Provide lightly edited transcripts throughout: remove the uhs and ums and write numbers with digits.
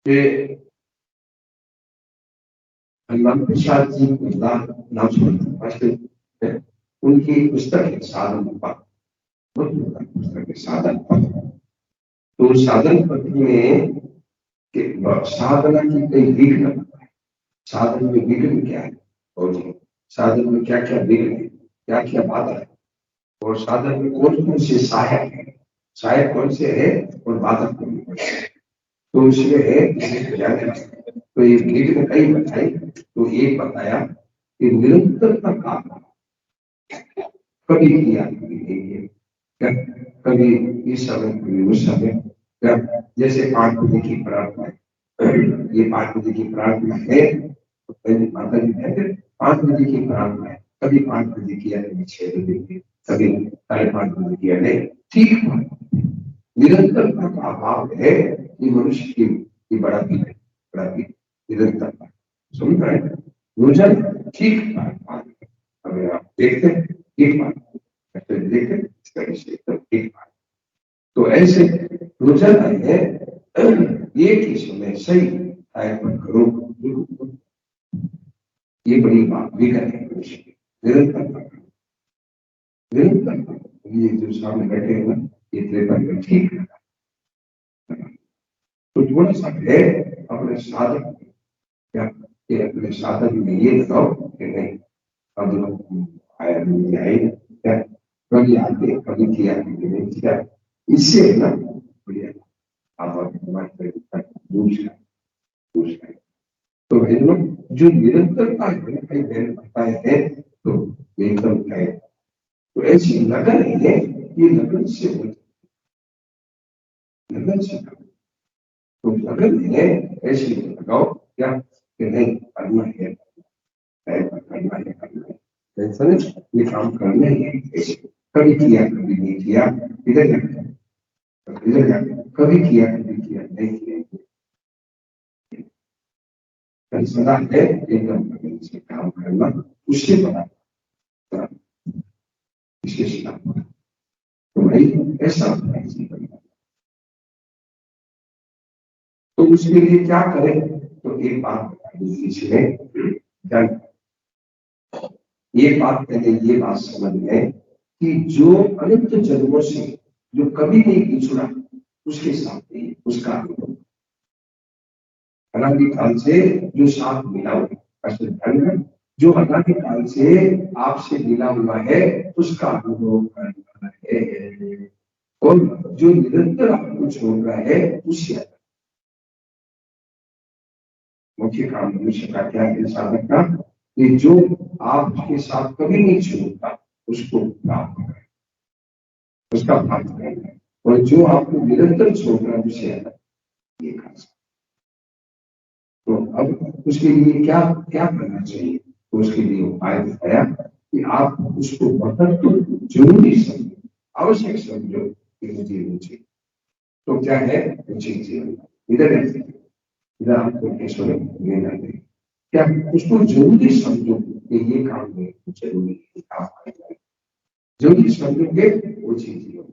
कि हनुमान प्रसाद जी नाम सुनते हैं, उनकी पुस्तक है साधन पथ, बहुत पुस्तक है साधन पथ। तो साधन पथ में साधना की कई विघ्न होता है। साधन में विघ्न क्या है और साधन में क्या क्या विघ्न है, क्या क्या बाधा है, और साधन में कौन कौन से सहायक है, सहायक कौन से है और बाधक कौन कौन से है। तो इसमें तो ये विघ्न कई बताई। तो एक बताया कि निरंतरता का कभी किया कभी नहीं किया, कभी इस समय कभी उस समय, जैसे 5 बजे की प्रार्थना है, ये 5 बजे की प्रार्थना है तो पहले माता जी कहते 5 बजे की प्रार्थना है, कभी 5 बजे किया, कभी 6 बजे किया, कभी 5:30 बजे किया, नहीं ठीक है। निरंतरता का अभाव है कि मनुष्य की बड़ा भी है, बड़ा भी निरंतरता सुन रहे हैं। रोजाना ठीक बात अगर आप देखते हैं एक बात देखते इसका एकदम ठीक बात। तो ऐसे रोजाना है एक ही समय सही टाइम पर करो, ये बड़ी बात भी करें मनुष्य की निरंतर निरंतर। ये जो सामने बैठे हैं ना, ये त्रेता में ठीक है। तो थोड़ा सा है अपने साधन क्या, कि अपने साधन में ये बताओ कि नहीं अब आया नहीं आए क्या, कभी आते कभी किया कभी नहीं किया, इससे ना बढ़िया आप दूसरा। तो इन लोग जो निरंतरता है कई बहन बताए हैं तो एकदम है। तो ऐसी लगन है, ये लगन से लगन से तो लगन है, ऐसी लगाओ क्या कि नहीं करना है, करना है करना है, समझ ये काम करना ही है। ऐसे कभी किया कभी नहीं किया, इधर इधर कभी किया कभी किया नहीं किया, सदा है एकदम लगन से काम करना, उससे बड़ा विशेषता। तो भाई ऐसा होता है जीवन में। तो उसके लिए क्या करें, तो एक बात बता दीजिए इसमें, ये बात पहले ये बात समझ लें कि जो अनंत जन्मों से जो कभी नहीं बिछड़ा उसके साथ ही उसका अनुभव अनादिकाल से जो साथ मिला हुआ, जो अनादिकाल से आपसे मिला हुआ है उसका अनुभव करना है, और जो निरंतर आपको छोड़ रहा है उससे मुख्य काम मनुष्य का क्या है, साधक का, कि जो आपके साथ कभी नहीं छोड़ता उसको प्राप्त करें, उसका प्राप्त करना है, और जो आपको निरंतर छोड़ रहा है उसे ये कर सकते। तो अब उसके लिए क्या क्या करना चाहिए, तो उसके लिए उपाय बताया कि आप उसको बहुत तो जरूरी समझो, आवश्यक समझो कि मुझे रुचि, तो क्या है रुचि जीवन, इधर इधर आपको कैसे लेना है, क्या उसको जरूरी समझो कि ये काम में जरूरी है, आप करना है जरूरी समझोगे वो चीज जीवन,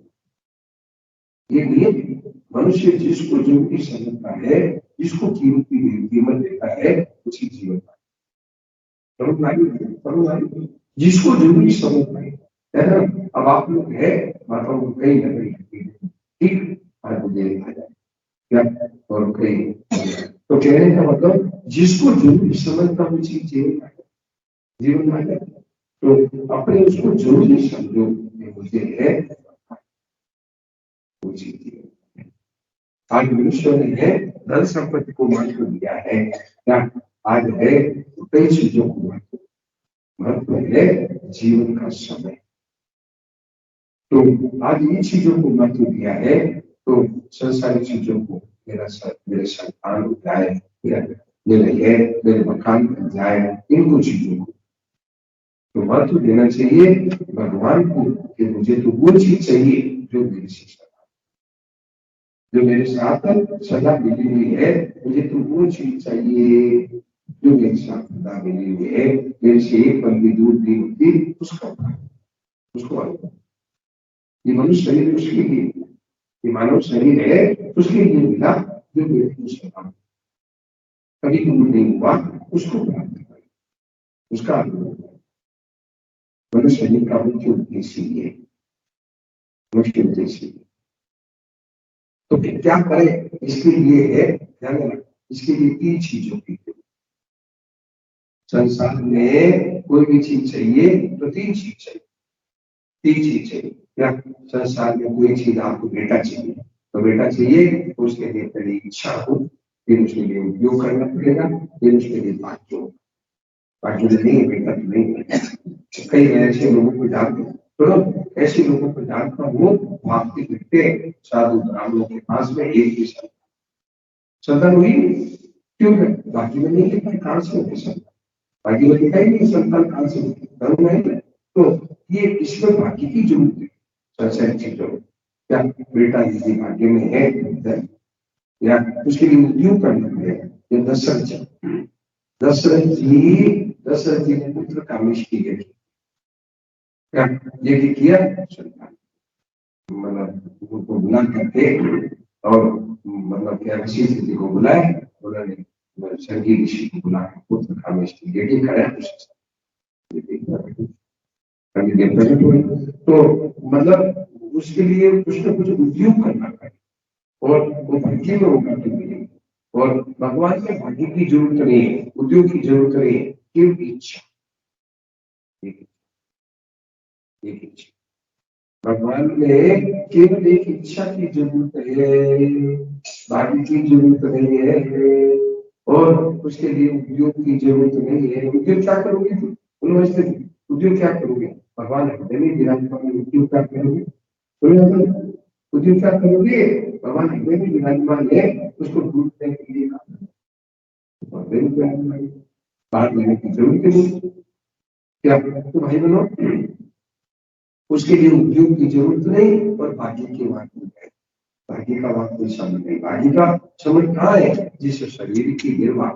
ये नियम है। मनुष्य जिसको जरूरी समझता है, जिसको कीमत देता है उसी जीवन समझ, जिसको जरूरी समझता है ना। अब आप लोग है माता को कई नगरी ठीक आज मुझे लिखा जाए क्या, और कई तो कहने का मतलब जिसको जरूरी समझता वो चीज जीवन में है। तो अपने उसको जरूरी समझो कि मुझे है वो चीज जीवन। आज मनुष्य ने है धन संपत्ति को महत्व दिया है क्या, आज है कई चीजों को महत्व है, जीवन का समय। तो आज इन चीजों को महत्व दिया है, तो संसारी चीजों को मेरे संतान हो जाए, मेरे है मेरे मकान बन जाए, इनको चीजों को तो महत्व देना चाहिए भगवान को, कि मुझे तो वो चीज चाहिए जो मेरी शिक्षा, जो मेरे साथ सदा मिली हुई है, मुझे तो वो चीज चाहिए जो मेरे साथ सदा मिली हुई है, मेरे से एक पल भी दूर नहीं होती उसको ये मनुष्य शरीर उसके लिए, ये मानव शरीर है उसके लिए मिला जो मेरे को सदा कभी कभी नहीं हुआ उसको प्राप्त करें, उसका मनुष्य का मुख्य उद्देश्य ये, मुख्य उद्देश्य। तो फिर क्या करें इसके लिए है ध्यान रखना, इसके लिए 3 चीजों की संसार में कोई भी चीज चाहिए तो 3 चीज चाहिए, 3 चीज चाहिए। क्या संसार में कोई चीज आपको बेटा चाहिए तो बेटा चाहिए तो उसके लिए पहले इच्छा हो, फिर उसके लिए उपयोग करना पड़ेगा, फिर उसके लिए भाग्य हो। भाग्य नहीं बेटा तो नहीं। कई ऐसे लोगों को जानते तो ऐसे लोगों को जानता वो भागते फिरते साधु ब्राह्मणों के पास में एक ही संतान हुई, क्यों है बाकी में नहीं है, कहां से होते संतान, बाकी में दिखाई नहीं संतान कहां से धर्म है। तो ये इसमें भाग्य की जरूरत है, संसार की जरूरत। क्या बेटा यदि भाग्य में है या उसके लिए उद्योग करना पड़ेगा। ये दशरथ जी ने पुत्र कामेश की गई, क्या ये भी किया संतान, मतलब उनको बुला करके और मतलब क्या ऋषि जी को बुलाया, उन्होंने संगी ऋषि को बुला पुत्र कामेश की बेटी कराया, तो मतलब उसके लिए कुछ न कुछ उद्योग करना पड़े और वो भाग्य में होगा तो नहीं, और भगवान के भाग्य की जरूरत नहीं है, उद्योग की जरूरत नहीं है, केवल इच्छा, एक इच्छा। भगवान में केवल एक इच्छा की जरूरत है, भाग्य की जरूरत नहीं है और उसके लिए उद्योग की जरूरत नहीं है। उद्योग क्या करोगे तुम, उद्योग क्या करोगे, भगवान हृदय में विराजमान, उद्योग क्या करोगे, उद्योग क्या करोगे, भगवान हृदय में विराजमान है, उसको ढूंढने के लिए बाहर लेने की जरूरत नहीं। क्या तो भाई बनो, उसके लिए उद्योग की जरूरत नहीं और भाग्य की बात नहीं है, भाग्य का बात कोई शब्द नहीं। भाग्य का शब्द कहाँ है, जिस शरीर की निर्वाह,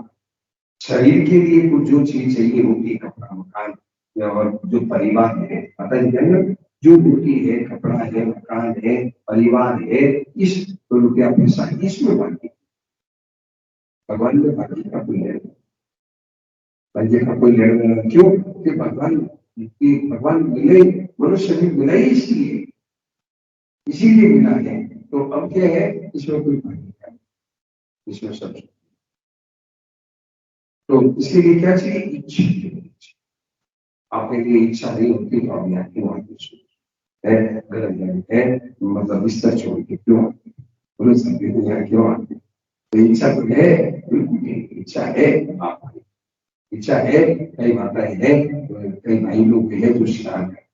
शरीर के लिए कुछ जो चीज चाहिए होगी, कपड़ा मकान और जो परिवार है, पता नहीं जो रोटी है, कपड़ा है, मकान है, परिवार है, इस रुपया पैसा, इसमें भाग्य, भगवान में भाग्य का कोई लेना, भाग्य का कोई लेना क्यों कि भगवान मिले, मनुष्य भी मिला ही इसलिए, इसीलिए मिला है। तो अब क्या है, इसमें कोई भाग्य का, इसमें सब, तो इसके लिए क्या चाहिए, इच्छा। आपके लिए इच्छा नहीं होती तो आप यहाँ क्यों आते है, गलत है, मतलब बिस्तर छोड़ के क्यों आते, बोलो सकते हैं यहाँ क्यों आते, तो इच्छा तो है, बिल्कुल इच्छा है, आप इच्छा है। कई माताएं हैं, कई भाई लोग हैं जो स्नान करते,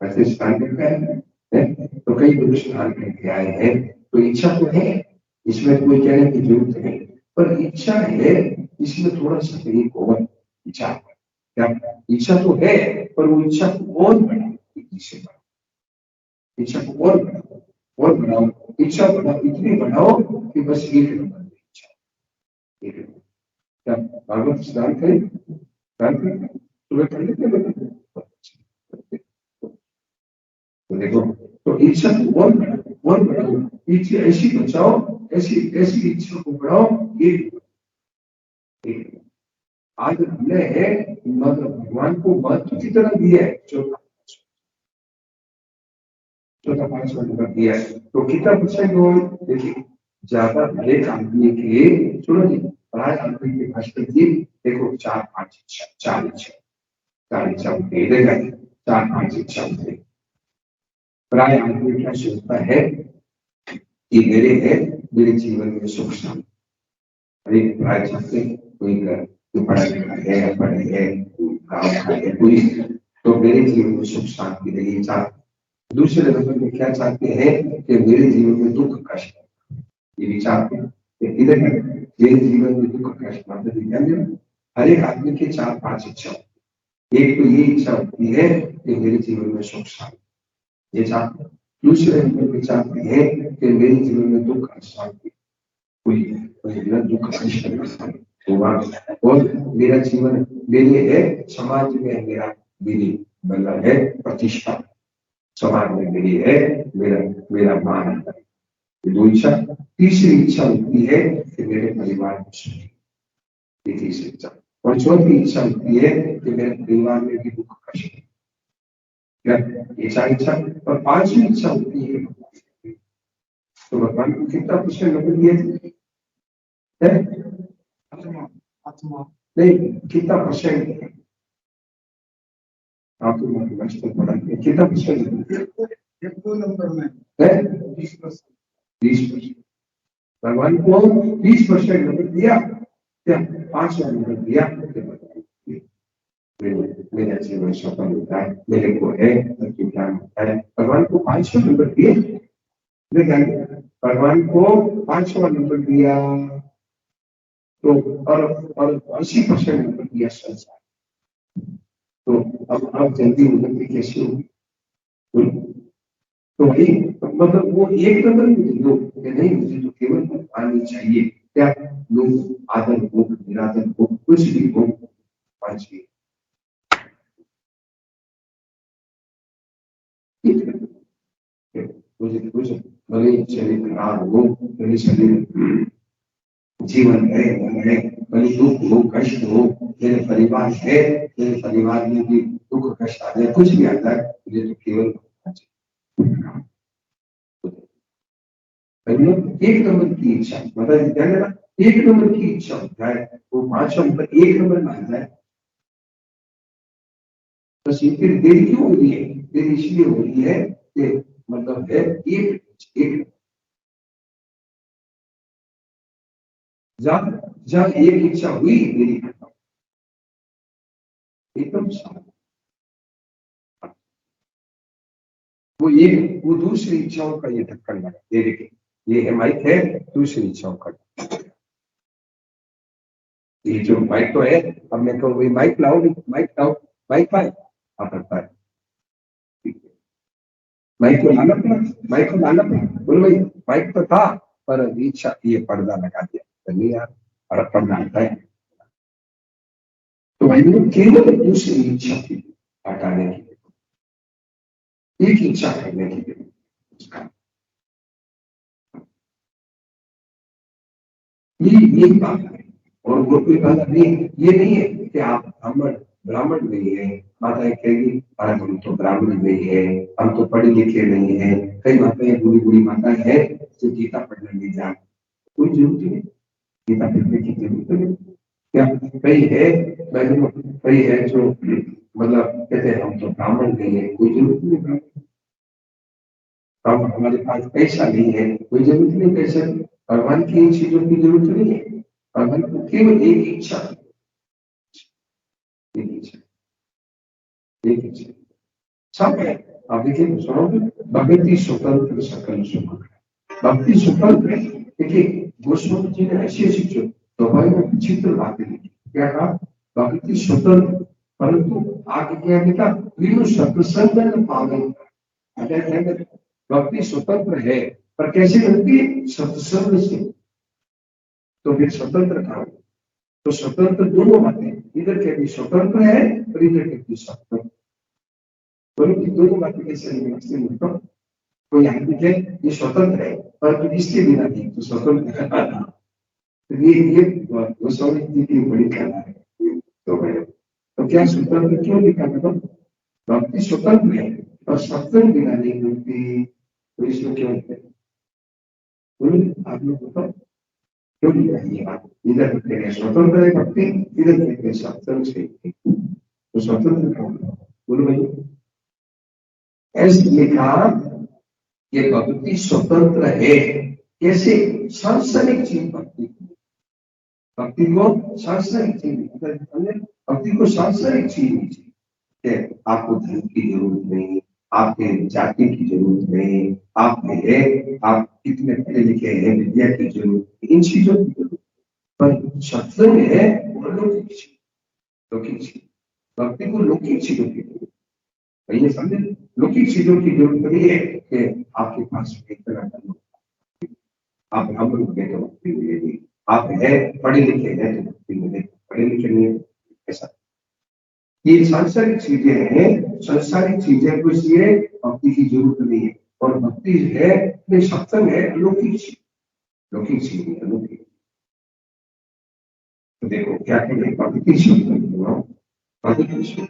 वैसे स्नान करते हैं तो कई लोग स्नान करके आए हैं, तो इच्छा तो है, इसमें कोई कहने की जरूरत नहीं, पर इच्छा है इसमें थोड़ा सा कहीं और इच्छा, क्या इच्छा तो है पर वो इच्छा को और बढ़ाओ, इच्छा को और बढ़ाओ, और बढ़ाओ, इच्छा बढ़ाओ, इतनी बढ़ाओ कि बस एक नंबर में इच्छा, एक नंबर। क्या भागवत स्नान करें, स्नान करें तुम्हें कर लेते, तो देखो, तो इच्छा को और बढ़ाओ, और बढ़ाओ, इच्छा ऐसी बचाओ, ऐसी ऐसी इच्छा को बढ़ाओ, एक आज हमने मतलब भगवान को महत्व की तरह दिया है, चौथा 5 नंबर दिया है, तो कितना परसेंट हो, देखिए ज्यादा हरेक आदमी के, सुनो जी, प्राय आदमी के भाषण की देखो 4-5 इच्छा, 4 इच्छा होते हैं, 4-5 इच्छा होते हैं। प्राय आदमी क्या सोचता है कि मेरे जीवन में सुख शांति, अरे प्राय चाहते कोई पढ़ा लिखा है, पढ़े है, गाँव का है कोई, तो मेरे जीवन में सुख शांति रही चाहते। दूसरे नंबर में क्या चाहते हैं कि मेरे जीवन में दुख कष्ट, ये भी चाहते हैं, इधर मेरे जीवन में दुख कष्ट, मतलब हर एक आदमी के 4-5 इच्छा, एक तो ये इच्छा होती है कि मेरे जीवन में सुख शांति, ये चाहते हैं। दूसरे नंबर में चाहते हैं कि मेरे जीवन में दुख अशांति, कोई दुख कष्ट होगा, और मेरा जीवन मेरे है, समाज में मेरा, मेरी मतलब है प्रतिष्ठा, समाज में मेरी है, मेरा मान है, दो इच्छा। तीसरी इच्छा होती है कि मेरे परिवार में सुखी, ये तीसरी इच्छा। और चौथी इच्छा होती है कि मेरे परिवार में भी दुख कष्ट, क्या ये चार इच्छा। और पांचवी इच्छा होती है तो भगवान को कितना प्रश्न नंबर दिए थे? नहीं, कितना परसेंट आप तो पढ़ा कितना परसेंट? 2 नंबर में है 20%। भगवान को 20% नंबर दिया, क्या 500 नंबर दिया, मेरा जीवन सफल होता है, मेरे को है ज्ञान होता है। भगवान को 500 नंबर दिए, भगवान को 500 नंबर दिया तो और 80% नंबर दिया संसार। तो अब आप जल्दी उन्नति कैसे होगी? तो वही मतलब वो एक नंबर मुझे दो कि नहीं, मुझे तो केवल आनी चाहिए, क्या लोग आदर हो, निरादर हो, कुछ भी हो, पांचवी मुझे कुछ भले शरीर खराब हो, भले शरीर जीवन है मन है, भले दुख हो कष्ट हो, मेरे परिवार है, मेरे परिवार में भी दुख कष्ट आ जाए, कुछ भी आता है, मुझे तो केवल एक नंबर की इच्छा, मतलब क्या है ना, एक नंबर की इच्छा होता है, वो 500 नंबर एक नंबर मान जाए। बस ये फिर देरी क्यों हो रही है? देरी इसलिए हो रही है कि मतलब है एक जब एक इच्छा हुई देरी खत्म, एकदम वो दूसरी इच्छाओं का ये ढक्कन लगा, ये देखिए ये है माइक है, दूसरी इच्छाओं का, ये जो माइक तो है, अब मैं कहूँ भाई माइक लाओ, माइक पाए आप करता है, माइक को लाना पड़ा, माइक को लाना पड़ा, बोलो भाई माइक तो था पर इच्छा ये पर्दा लगा दिया, तो नहीं यार पर्दा आता है। तो भाई केवल दूसरी इच्छा की हटाने की, एक इच्छा करने की उसका ये बात है। और वो कोई बात नहीं, ये नहीं है कि आप ब्राह्मण नहीं है, माताएं कहेगी आज हम तो ब्राह्मण नहीं है, हम तो पढ़े लिखे नहीं है। कई माताएं बूढ़ी बूढ़ी माताएं हैं जो गीता पढ़ने नहीं जाती, कोई जरूरत नहीं, गीता पढ़ने की जरूरत नहीं। क्या कई है मैंने, कई है जो मतलब कहते हैं हम तो ब्राह्मण नहीं है, कोई जरूरत नहीं, हम हमारे पास पैसा नहीं है, कोई जरूरत नहीं पैसा, भगवान की इन चीजों की जरूरत नहीं है। भगवान को केवल एक इच्छा, एक इच्छा, एक इच्छा सब है। आप देखिए सुनोगे, भक्ति स्वतंत्र सकल सुख, भक्ति स्वतंत्र है। देखिए गोस्वामी जी ने ऐसी ऐसी दवाई में विचित्र बातें लिखी, क्या कहा, भक्ति स्वतंत्र परंतु आगे क्या लिखा, बिनु सत्संग पावन, भक्ति स्वतंत्र है पर कैसे लगती है, सत्संग से। तो फिर स्वतंत्र कहा, तो स्वतंत्र दोनों बातें, इधर के भी स्वतंत्र है और इधर के भी स्वतंत्र, बोलो कि दोनों बातें कैसे नहीं, कोई आदमी है ये स्वतंत्र है परंतु इसके बिना नहीं, तो स्वतंत्र है। तो ये गोस्वामी जी की बड़ी कला है। तो क्या स्वतंत्र क्यों लिखा था? भक्ति स्वतंत्र है और सत्संग बिना नहीं मिलती, तो इसमें क्यों है? आप लोग बताओ क्यों लिखा ये बात? इधर कहते हैं स्वतंत्र है भक्ति, इधर कहते हैं सत्संग से, तो स्वतंत्र क्यों? बोलो भाई, ऐसे लिखा ये भक्ति स्वतंत्र है। कैसे? सांसारिक चीज भक्ति को सांसारिक चीज, भक्ति को सांसारिक चीज नहीं चाहिए। आपको धन की जरूरत नहीं, आपके जाति की जरूरत नहीं, आप में है, आप कितने पढ़े लिखे हैं, विद्या की जरूरत, इन चीजों की जरूरत, पर सत्संग है वो लौकिक चीज, लौकिक चीज, भक्ति को लौकिक चीजों की जरूरत, ये समझे, लौकिक चीजों की जरूरत नहीं है कि आपके पास एक तरह का, आप ब्राह्मण हो गए तो भक्ति मिलेगी, आप है पढ़े लिखे हैं तो भक्ति मिलेगी, पढ़े लिखे नहीं है ऐसा। ये सांसारिक चीजें हैं, सांसारिक चीजें को इसलिए भक्ति की जरूरत नहीं है। और भक्ति है ये सत्संग है अलौकिक चीज, लौकिक चीज है अलौकिक। तो देखो क्या करें, भक्ति शब्द बोलो, भक्ति शब्द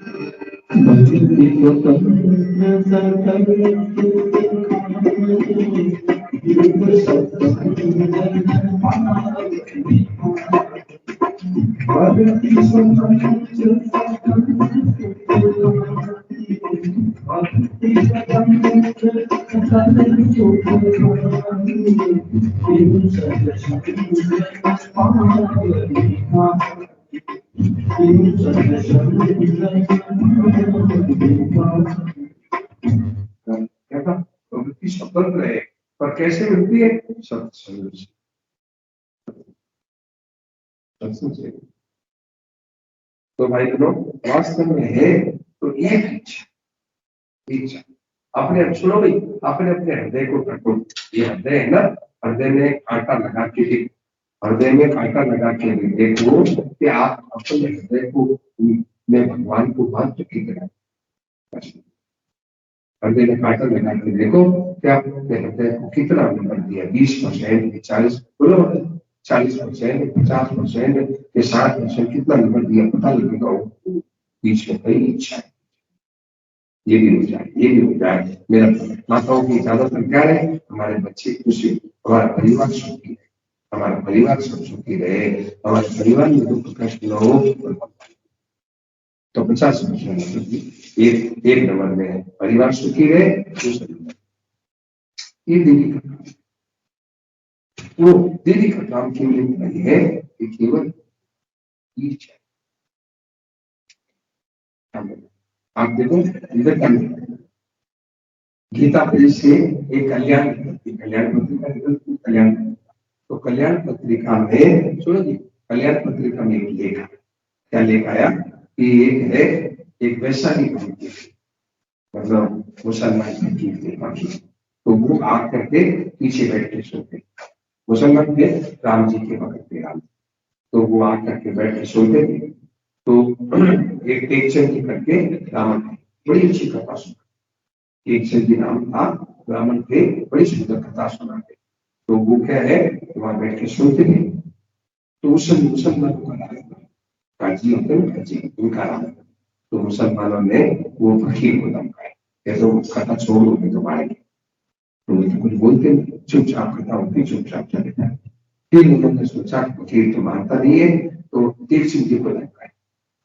प्रवृत्ति स्वतंत्र है, पर कैसे मिलती है? सत्संग से। सत्संग से। तो भाई लोग वास्तव में है तो एक इच्छा अपने, सुनो भाई, अपने अपने हृदय को रखो। ये हृदय है ना, हृदय में कांटा लगा के, हृदय में कांटा लगा के देखो कि आप अपने हृदय को में भगवान को महत्व की तरह हृदय में कांटा लगा के देखो क्या अपने हृदय को कितना नंबर दिया, 20%, 40, बोलो 40%, 50% या 60% कितना नंबर दिया, पता लगेगा। बीच में कई इच्छा है, ये भी हो जाए, ये भी हो जाए। मेरा माताओं की ज्यादातर क्या है, हमारे बच्चे खुशी, हमारा परिवार सुखी है, हमारा परिवार सब सुखी रहे, हमारे परिवार में दुख कष्ट न हो, तो 50% एक नंबर में परिवार सुखी रहे। ये दीदी का काम, वो दीदी का काम केवल इतना ही है कि केवल इच्छा। आप देखो गीता प्रेस से एक कल्याण पत्रिका निकलती, तो कल्याण पत्रिका में सुनो जी, कल्याण पत्रिका में एक लेख, क्या लेख आया कि एक है, एक वैशाली मतलब मुसलमान की, तो वो आग करके पीछे बैठे सोते, मुसलमान थे, राम जी के भगत थे राम, तो वो आग करके बैठ के सोते थे। तो एक टेक्चर जी करके रावण, बड़ी अच्छी कथा सुना, टेक्चर जी नाम था, ब्राह्मण थे, बड़ी सुंदर कथा सुनाते। तो वो क्या है, वहां बैठ के सुनते थे। तो उस मुसलमानों का नाम काजी होते हैं, काजी उनका नाम। तो मुसलमानों ने वो फकीर को धमकाया, तो कथा छोड़ दोगे तो मारेंगे, तो कुछ बोलते नहीं, चुपचाप कथा होती, चुपचाप चले जाए। फिर उन्होंने सोचा फकीर तो मानता नहीं है, तो टेक्चर जी को धमकाया,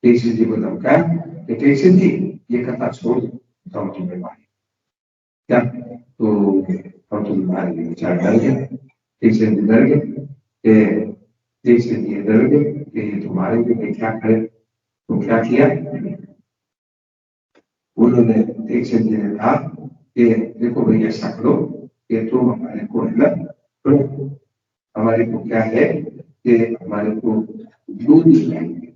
टेक्चर जी को धमकाया कि टेक्चर जी ये कथा छोड़ दो तो हम तुम्हें मारेंगे क्या, तो हम तुम्हें मारेंगे। बेचारा डर गया, टेक्चर जी डर गए, टेक्चर जी डर गए कि ये तो मारेंगे, मैं क्या करे। तो क्या किया उन्होंने, टेक्चर जी ने कहा कि देखो भाई ऐसा करो कि तुम हमारे को है ना, तो हमारे को क्या है कि हमारे को 2 दिन लगेंगे,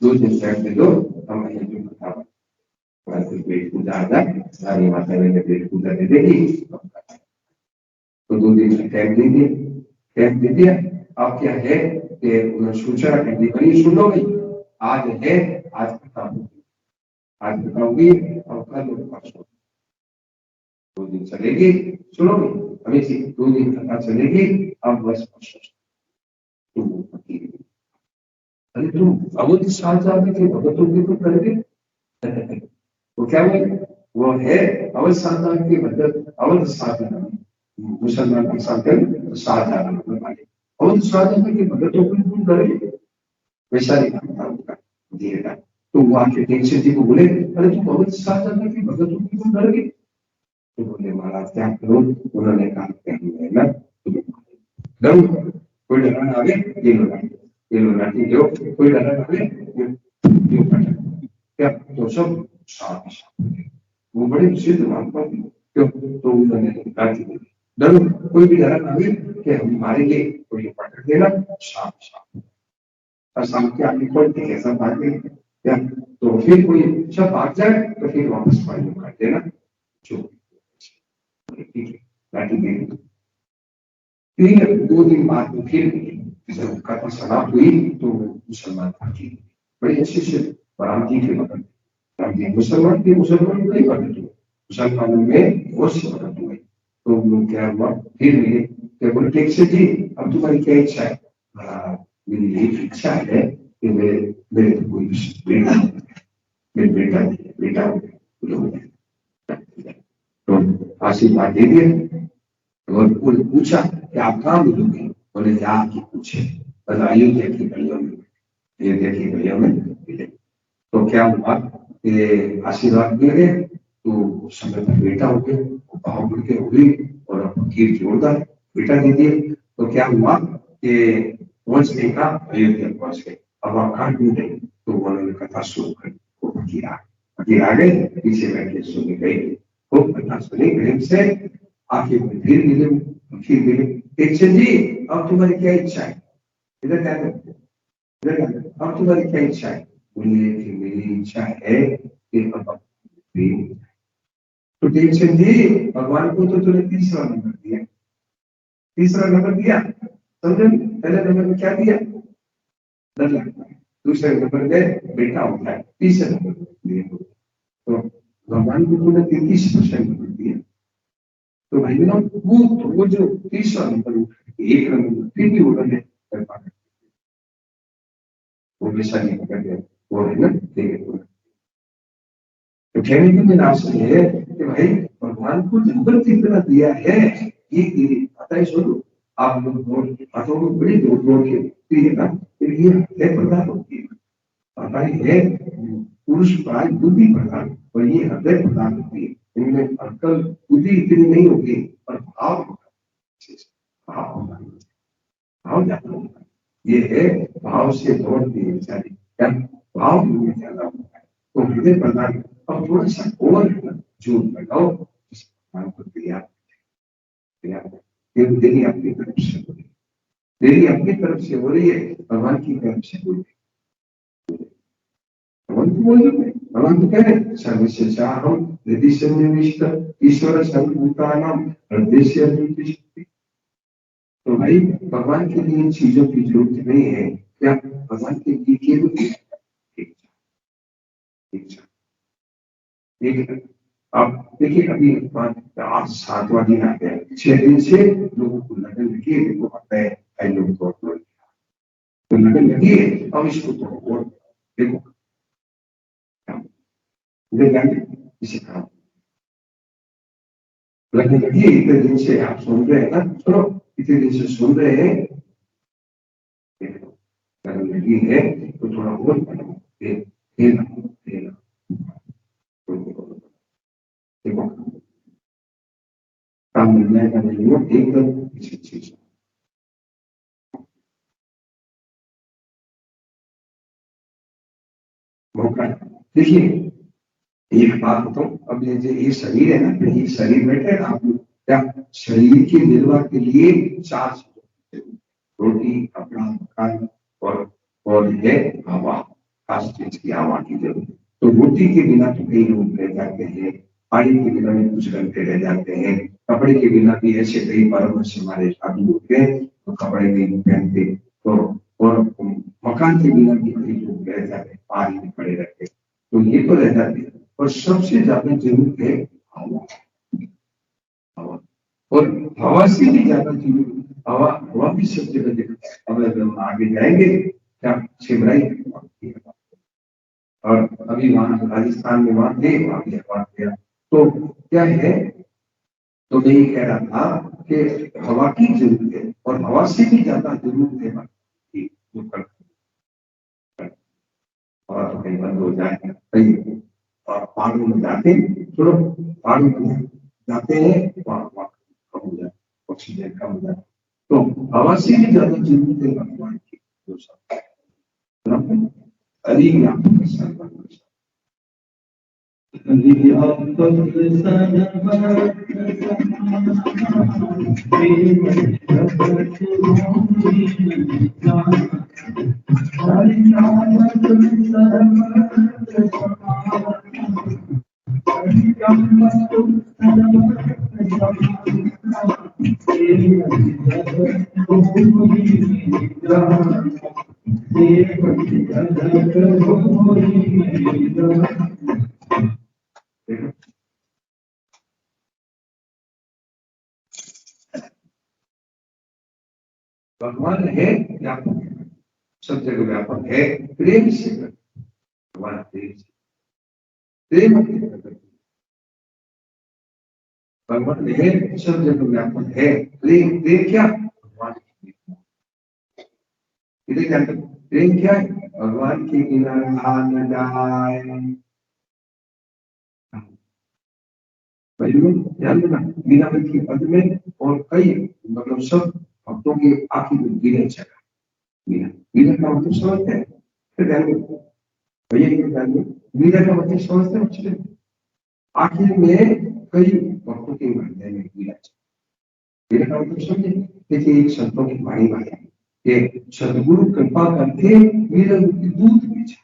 2 दिन टाइम दे दो, हम ये जो बताओ हमारे को पेट पूजा आ जाए, हमारी माता ने पेट पूजा दे देगी, तो 2 दिन का टाइम दे दिया, टाइम दे दिया। अब क्या है कि उन्होंने सूचना कर दी, बड़ी सुन लो भाई, आज है, आज बताऊंगी, आज बताऊंगी और कल परसों 2 दिन चलेगी, सुनो अभी 2 दिन कथा चलेगी, अब बस परसों अरे तुम अवध शाहजहां के भगतों की तो करेंगे। वो क्या वो है अवध शाहजहां के भगत, अवध शाहजहां मुसलमान के साथ शाहजहां अवध शाहजहां के भगतों को तुम करेंगे, वैशाली का धीरेगा। तो वो आके टेक्चर जी को बोले, अरे तुम अवध शाहजहां के भगतों की तुम करेंगे। तो बोले महाराज क्या करो, उन्होंने कहा ना तुम्हें कोई डराना आगे, ये लो लाठी जो कोई डराना आगे क्या, तो सब साथ वो बड़े सिद्ध महात्मा थे, क्यों, तो उन्होंने लाठी दी, डरो कोई भी डराना आगे कि हम मारेंगे, तो ये पकड़ देना, साफ और शाम के आगे कोई कैसा भागे क्या, तो फिर कोई जब भाग जाए तो फिर वापस पानी कर देना, जो ठीक है लाठी दे दी। फिर 2 दिन बाद में फिर जब कथा समाप्त हुई तो मुसलमान भागी, बड़ी अच्छे से राम जी के भगत, राम जी मुसलमान के, मुसलमान में कई भगत हुए, मुसलमानों में बहुत से भगत हुए। तो क्या हुआ, फिर मिले, क्या बोले टेक्चर जी अब तुम्हारी क्या इच्छा है, मेरी मेरी एक इच्छा है कि मेरे मेरे तो कोई बेटा हो, मेरे बेटा हो तो आशीर्वाद दे दिया। और पूछा कि आप कहाँ मिलोगे, बोले जाके पूछे, बस अयोध्या की गलियों में, अयोध्या की गलियों में मिले। तो क्या हुआ कि आशीर्वाद मिल गए, तो समय पर बेटा हो गया, वो भाव बढ़ के हो गई और फकीर जोरदार बेटा दे दिए। तो क्या हुआ कि पहुंच गई का अयोध्या पहुंच गए। अब आप कहाँ ढूंढे, तो उन्होंने कथा शुरू कर, वो फकीर आ गए, पीछे बैठे सुन गई, वो कथा सुनी प्रेम से, आखिर में फिर मिले दीक्षित जी, अब तुम्हारी क्या इच्छा है, इधर क्या करते, इधर क्या करते, अब तुम्हारी क्या इच्छा है, बोलिए कि मेरी इच्छा है कि अब तो दीक्षित जी, भगवान को तो तूने तीसरा नंबर दिया, समझे, पहले नंबर में क्या दिया, लड़का, दूसरे नंबर में बेटा होता है, तीसरे नंबर दिए तो भगवान को तूने 33% नंबर दिया। तो भाई ना वो जो तीसरा नंबर एक नंबर फिर भी उन्होंने कर पाया, वो वैसा नहीं कर गया, वो है ना देखे। तो कहने की मेरा आशय है कि भाई भगवान को नंबर कितना दिया है, ये पता है। सुनो, आप लोग हाथों को बड़ी जोर जोर के दिए ना, फिर ये हृदय प्रदान होती है, पता है पुरुष प्राय बुद्धि प्रदान और ये हृदय प्रदान होती है। इनमें अक्ल बुद्धि इतनी नहीं होगी, पर भाव भाव भाव ज्यादा होता है। ये है भाव से दौड़ती है बेचारी, क्या भाव में ज्यादा होता है। तो हृदय प्रदान अब थोड़ा सा और जोर लगाओ, इस भगवान को देरी अपनी तरफ से हो रही है, देरी अपनी तरफ से हो रही है, भगवान की तरफ से हो रही है। भगवान तो कह रहे सर्वस्य चाहम यदि सन्निविष्ट ईश्वर सर्वभूतानां हृदय से अभिष्ट। तो भाई भगवान के लिए इन चीजों की जरूरत नहीं है, क्या भगवान के लिए केवल एक अब देखिए, अभी आज 7वां दिन आ गया, 6 दिन से लोगों को लगन लगी है, देखो आता है कई लोग तो लगन लगी है, अब इसको तो और देखो इसे काम लगने लगी है। इतने दिन से आप सुन रहे हैं ना, सुनो, इतने दिन से सुन रहे हैं, लगन लगी है तो थोड़ा और देना देना, देखो काम मिल जाएगा, नहीं हो एकदम इसी चीज मौका। देखिए एक बात बताऊं, अब ये शरीर है ना, ये शरीर बैठे ना आप लोग, क्या शरीर के निर्वाह के लिए 4 चीजें, रोटी, कपड़ा, मकान और है हवा, खास चीज की हवा की जरूरत। तो रोटी के बिना तो कई लोग रह जाते हैं, पानी के बिना भी कुछ घंटे रह जाते हैं, कपड़े के बिना भी ऐसे कई परमहंस हमारे साधु होते हैं तो कपड़े नहीं पहनते, तो और मकान के बिना भी कई लोग रह जाते हैं, पानी में पड़े रहते हैं, तो ये तो रह जाते हैं। और सबसे ज्यादा जरूरत है हवा, हवा, और हवा से भी ज्यादा जरूरत हवा, हवा भी सब जगह देखा है। अब अगर हम आगे जाएंगे क्या छिबराई और अभी वहां राजस्थान में वहां थे, वहां भी हवा गया, तो क्या है, तो मैं ये कह रहा था कि हवा की जरूरत है और हवा से भी ज्यादा जरूरत है कि जो कल हवा तो कहीं बंद हो जाए कहीं, और पहाड़ों में जाते हैं, चलो पहाड़ों में जाते हैं वहां वहां कम हो जाए, ऑक्सीजन कम हो जाए, तो हवा से भी ज्यादा जरूरत है भगवान की, जो सब अरे भगवान है क्या, सब जगह व्यापक है, प्रेम से भगवान प्रेम से प्रेम भगवान है, सब जगह व्यापक है, प्रेम प्रेम क्या भगवान क्या प्रेम क्या है, भगवान के बिना रहा न जाए। ध्यान देना, मीराबाई के पद में और कई मतलब सब भक्तों की आखिर में गिरे चला मीरा मीरा का मतलब समझते हैं, फिर ध्यान दो भैया की ध्यान दो, मीरा का मतलब समझते हैं अच्छे। आखिर में कई भक्तों के हृदय में मीरा चला, मीरा का मतलब समझे। देखिए एक संतों की वाणी है कि सदगुरु कृपा करके मीरा की दूध बेचा।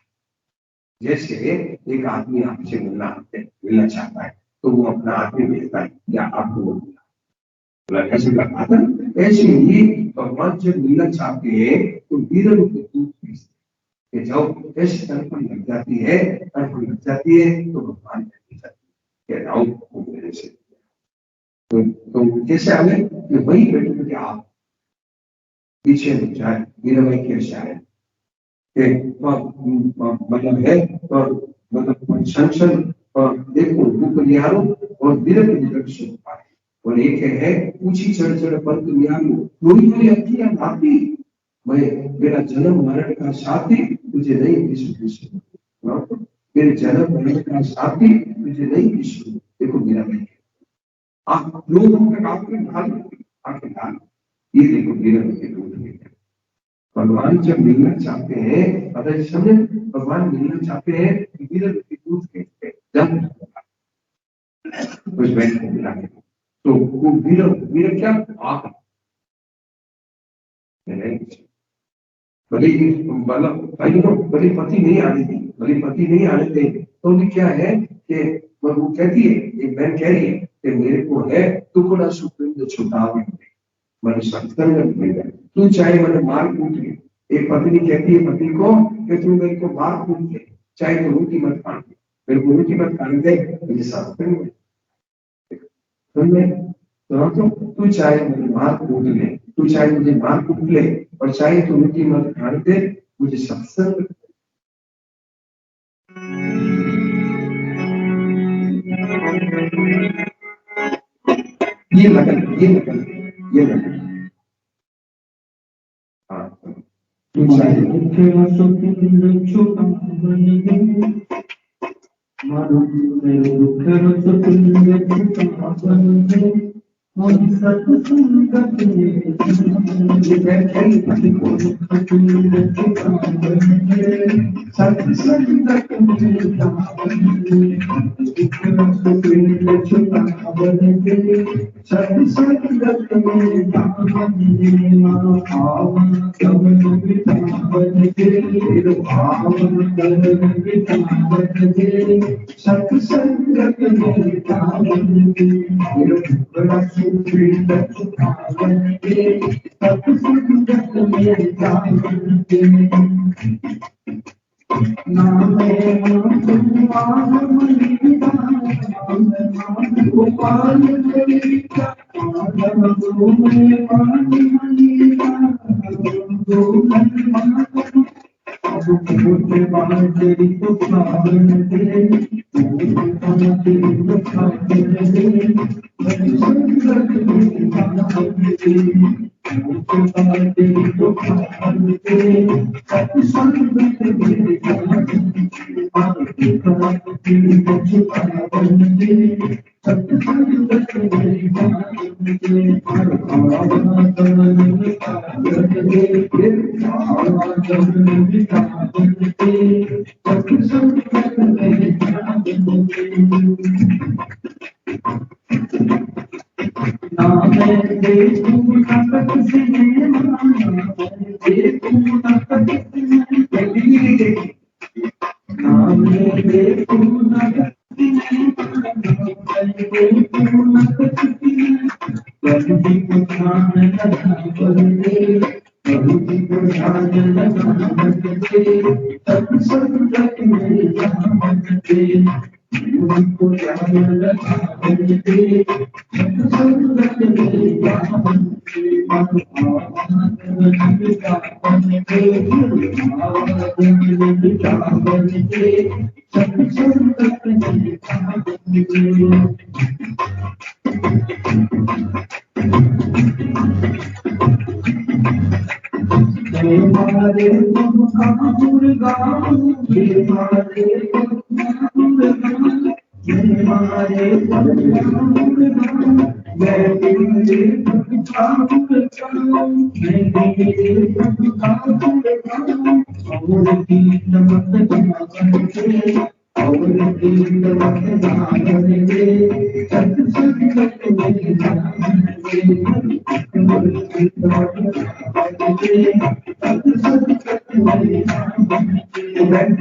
जैसे एक आदमी आपसे मिलना चाहता है तो वो अपना आदमी भेजता है या आपको ऐसे करता था। ऐसे ही भगवान जब मिलना चाहते हैं तो वीर रूप में दूध भेजते हैं। जब ऐसे तर्पण लग जाती है, तर्पण लग जाती है तो भगवान कहते जाओ वो मेरे से। तो कैसे आगे कि वही बैठे बैठे आप पीछे नहीं जाए, मीराबाई कैसे आए मतलब है मतलब संसन देखो दुख निहारो और विरत निरक सुख पाए। और एक है ऊंची चढ़ चढ़ पंथ निहारो रोई रोई अखियां भाती, मैं मेरा जन्म मरण का साथी तुझे नहीं विश्व मेरे जन्म मरण का साथी तुझे नहीं विश्व। देखो मेरा भाई आप लोगों का आपके ढाल आपके ढाल ये देखो मेरा भाई भगवान जब मिलना चाहते हैं, अगर समझे भगवान मिलना चाहते हैं विरत के दूध के जब कुछ बैठ मिला तो वो विरत क्या आप भले भाई भले पति नहीं आने दी, भले पति नहीं आने दे तो भी क्या है कि वो कहती है, एक बहन कह रही है कि मेरे को है टुकड़ा सुप्रीम छुटा मैंने सत्संग मिलेगा, तू चाहे मैंने मार कूट ले। एक पत्नी कहती है पति को कि तू मेरे को मार कूट ले, चाहे तो रोटी मत खाने, मेरे को रोटी मत खाने दे, मुझे सत्संग तो तू चाहे मुझे मार कूट ले, तू चाहे मुझे मार कूट ले और चाहे तो रोटी मत खाने दे, मुझे सत्संग। ये लगन हाँ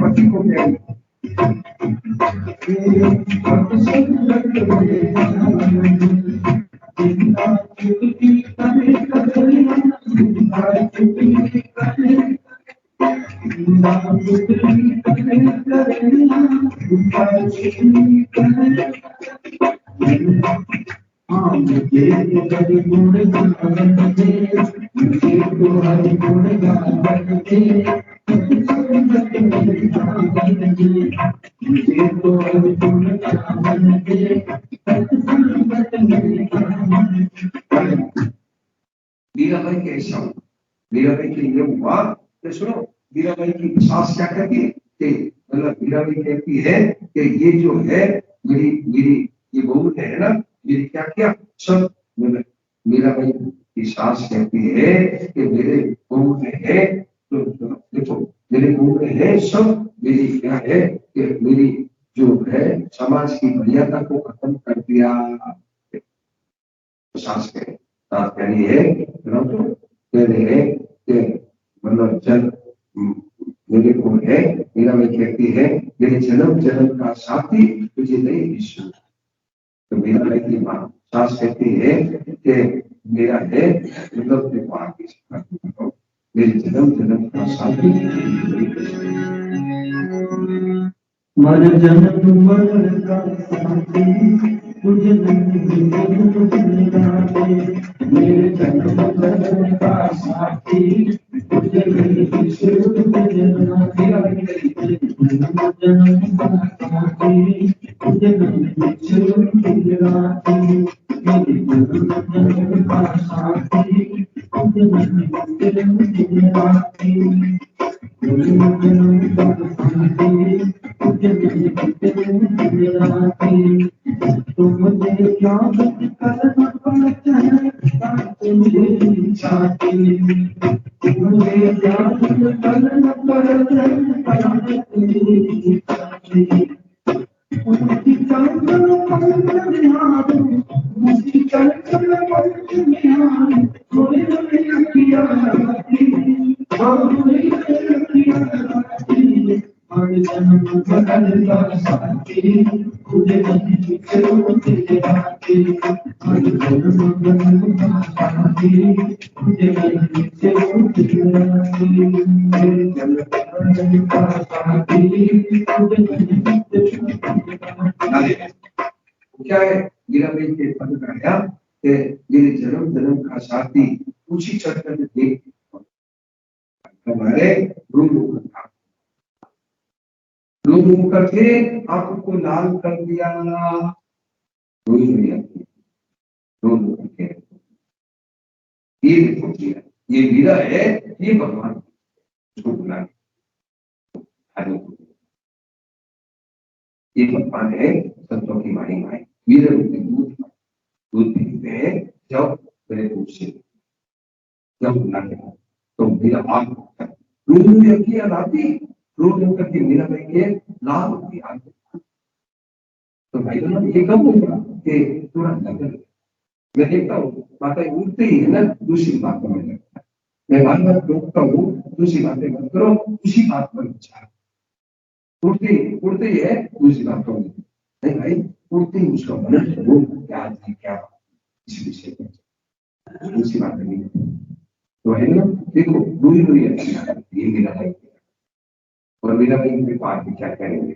पति को मीराबाई के ऐसा मीराबाई के लिए हुआ तो सुनो, मीराबाई की सास क्या कहती है कि मतलब मीराबाई कहती है कि ये जो है मेरी मेरी ये बहू है ना, मेरी क्या क्या सब मतलब मीराबाई की सास कहती है कि मेरे बहू में है तो देखो मेरे बहू में है सब, मेरी क्या है कि मेरी जो है समाज की मर्यादा को खत्म कर दिया। सास कह रही है कह रहे हैं कि मतलब जन मेरे को है, मीरा में कहती है मेरे जन्म जन्म का साथी तुझे नहीं विश्व। तो मीरा में की माँ सास कहती है कि मेरा है मतलब देखो आगे मेरे जन्म जन्म का साथी मर जन्म मर का साथी तुझे मेरे जन्म जन्म का साथी तुझे जन्म का साथी तुझे क्या है मीराबाई के पद गाया कि मेरे जन्म जन्म का साथी ऊंची चढ़कर देख हमारे रूम करके आंखों को लाल कर दिया, रोई करके ये देखो ये मीरा है, ये भगवान उसको बुला ये भगवान है संतों की वाणी माई मीरा दूध दूध पीते हैं जब मेरे दूध से जब बुलाते हैं तो मेरा आग रूम में रखी आती रूम करके मीरा भाई के लाभ होती आग। तो भाई बहनों ये कब होगा कि थोड़ा लगन मैं देखता हूँ माता उठते ही है ना दूसरी बातों में लगता है, मैं बार बार रोकता हूँ दूसरी बातें मत करो, उसी बात पर विचार उड़ते ही है दूसरी बातों में नहीं भाई, उड़ते ही उसका मन वो क्या है क्या इस विषय पर दूसरी बातें नहीं तो है ना। देखो दूरी दूरी अच्छी ये मेरा भाई और मेरा भाई मेरे को आगे क्या करेंगे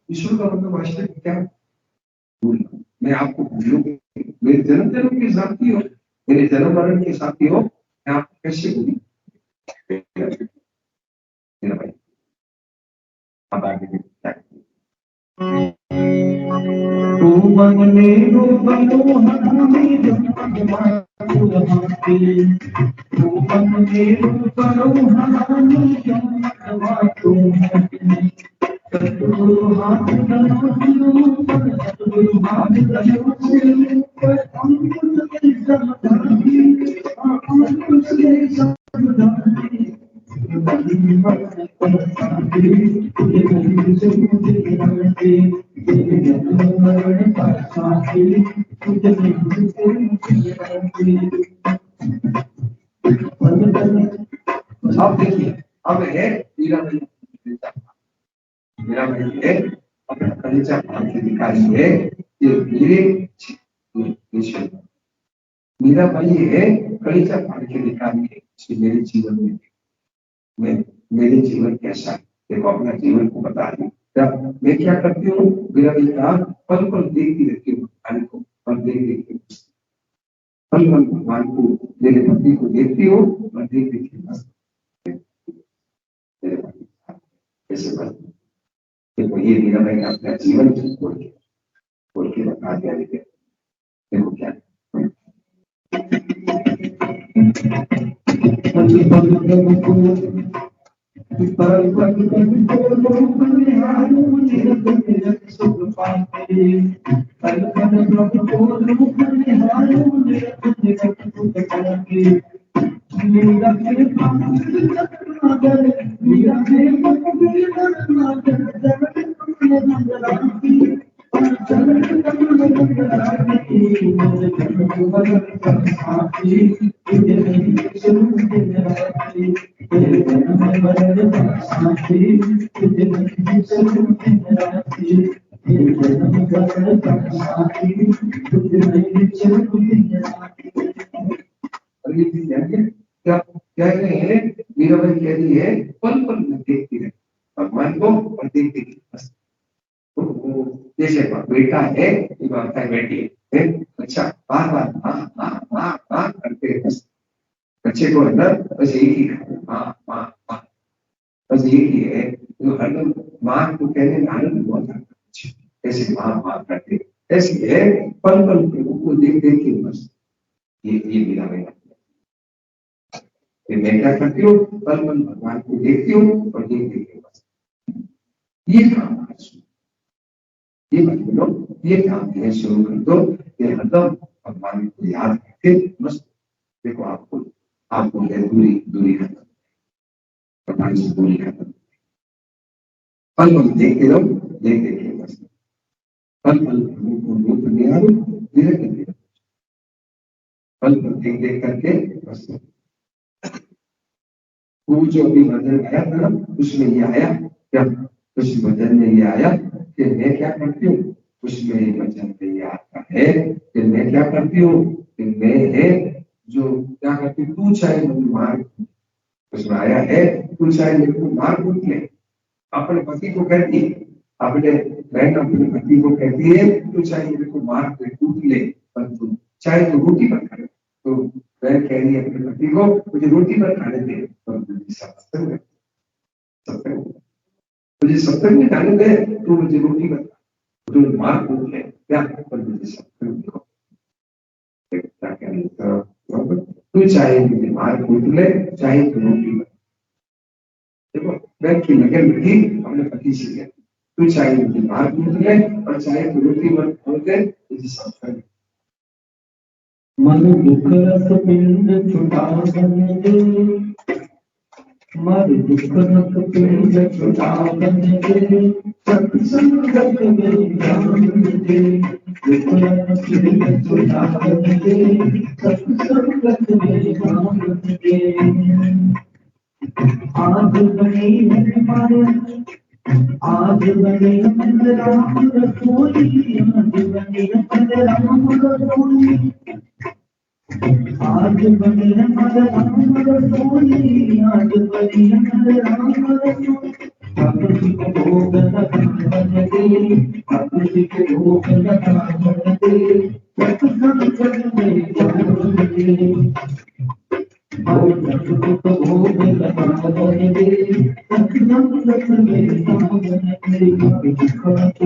विश्व का मतलब वास्तविक क्या? मैं आपको भूलूं, मेरे जन्म जन्म के साथी हो, मेरे जन्म मरण के साथी हो, मैं आपको कैसे भूलूं? मेरा भाई अब आगे क्या अब देखिए, अब है मेरा भाई है अपना कलिजा अधिकारी है, ये मेरा भाई है कलिजा अधिकारी है। मेरे जीवन में मेरे जीवन कैसा है, देखो अपना जीवन को बता रही जब मैं क्या करती हूँ, मेरा भाई कहा पल पल देखती रहती हूँ भगवान को, पल देख पल पल भगवान को, मेरे पति को देखती हूँ और देख देख के कैसे करती हूँ। देखो ये मेरा भाई अपना जीवन बोल के बता दिया। देखो क्या कह रहे हैं, मीरा भाई कह रही है पल पल देखती है भगवान को और देखती जैसे बेटा है बेटी है, अच्छा बार बार माँ माँ माँ माँ करते बच्चे को अंदर बस एक ही माँ माँ माँ, बस एक ही है तो हरदम माँ को कहने में आनंद बहुत आता है। ऐसे माँ माँ करते ऐसे है पल पल को देख देख के बस ये मेरा बेटा। मैं क्या करती हूँ, पल पल भगवान को देखती हूँ और देख देख के बस ये काम ये मत बोलो, ये काम है शुरू कर दो, ये हरदम भगवान को याद करके बस देखो आपको दूरी खत्म, भगवान से दूरी खत्म। पल पल देखते रहो, देख देख के बस पल पल रूप निहारो, धीरे धीरे पल पल देख देख करके बस। वो जो अभी वजन आया था ना, उसमें ये आया क्या, उस वजन में ये आया कि मैं क्या करती हूँ, उसमें वचन में ये आता है कि मैं क्या करती हूँ, कि मैं है जो क्या करती हूँ, तू चाहे मुझे मार, उसमें आया है तू चाहे मेरे को मार कूट ले, अपने पति को कहती है, अपने बहन अपने पति को कहती है तू चाहे मेरे को मार कूट ले, पर तू चाहे तो रोटी पर खाए। तो बहन कह रही है अपने पति को मुझे रोटी पर खाने दे, सत्संग सत्संग मुझे सत्संग में खाने दे, तो मुझे रोटी पर जो मार पूछ ले क्या, पर मुझे सत्संग को क्या कहने तू चाहे मुझे मार पूछ ले, चाहे तो रोटी पर। देखो बहन की लगन रही अपने पति से गया, तू चाहे मुझे मार पूछ ले और चाहे तो रोटी पर खोल दे, मुझे सत्संग। मन दुख रस पिंड छुटा दे, मन दुख रस पिंड छुटा दे, सत्संगत में ज्ञान दे, दुख रस पिंड छुटा दे, सत्संगत में ज्ञान दे। आज बनी हमारे, आज बनी हम राम रसोई, आज बनी हम राम रसोई, आज बनी हमार राम रसोई, आज बनी हमार राम रसोई। आपसी को भोग लगावन दे, आपसी को भोग लगावन दे, सत्संग में जावन दे। आपसी को भोग लगावन दे, सत्संग में जावन दे। दुख को जावन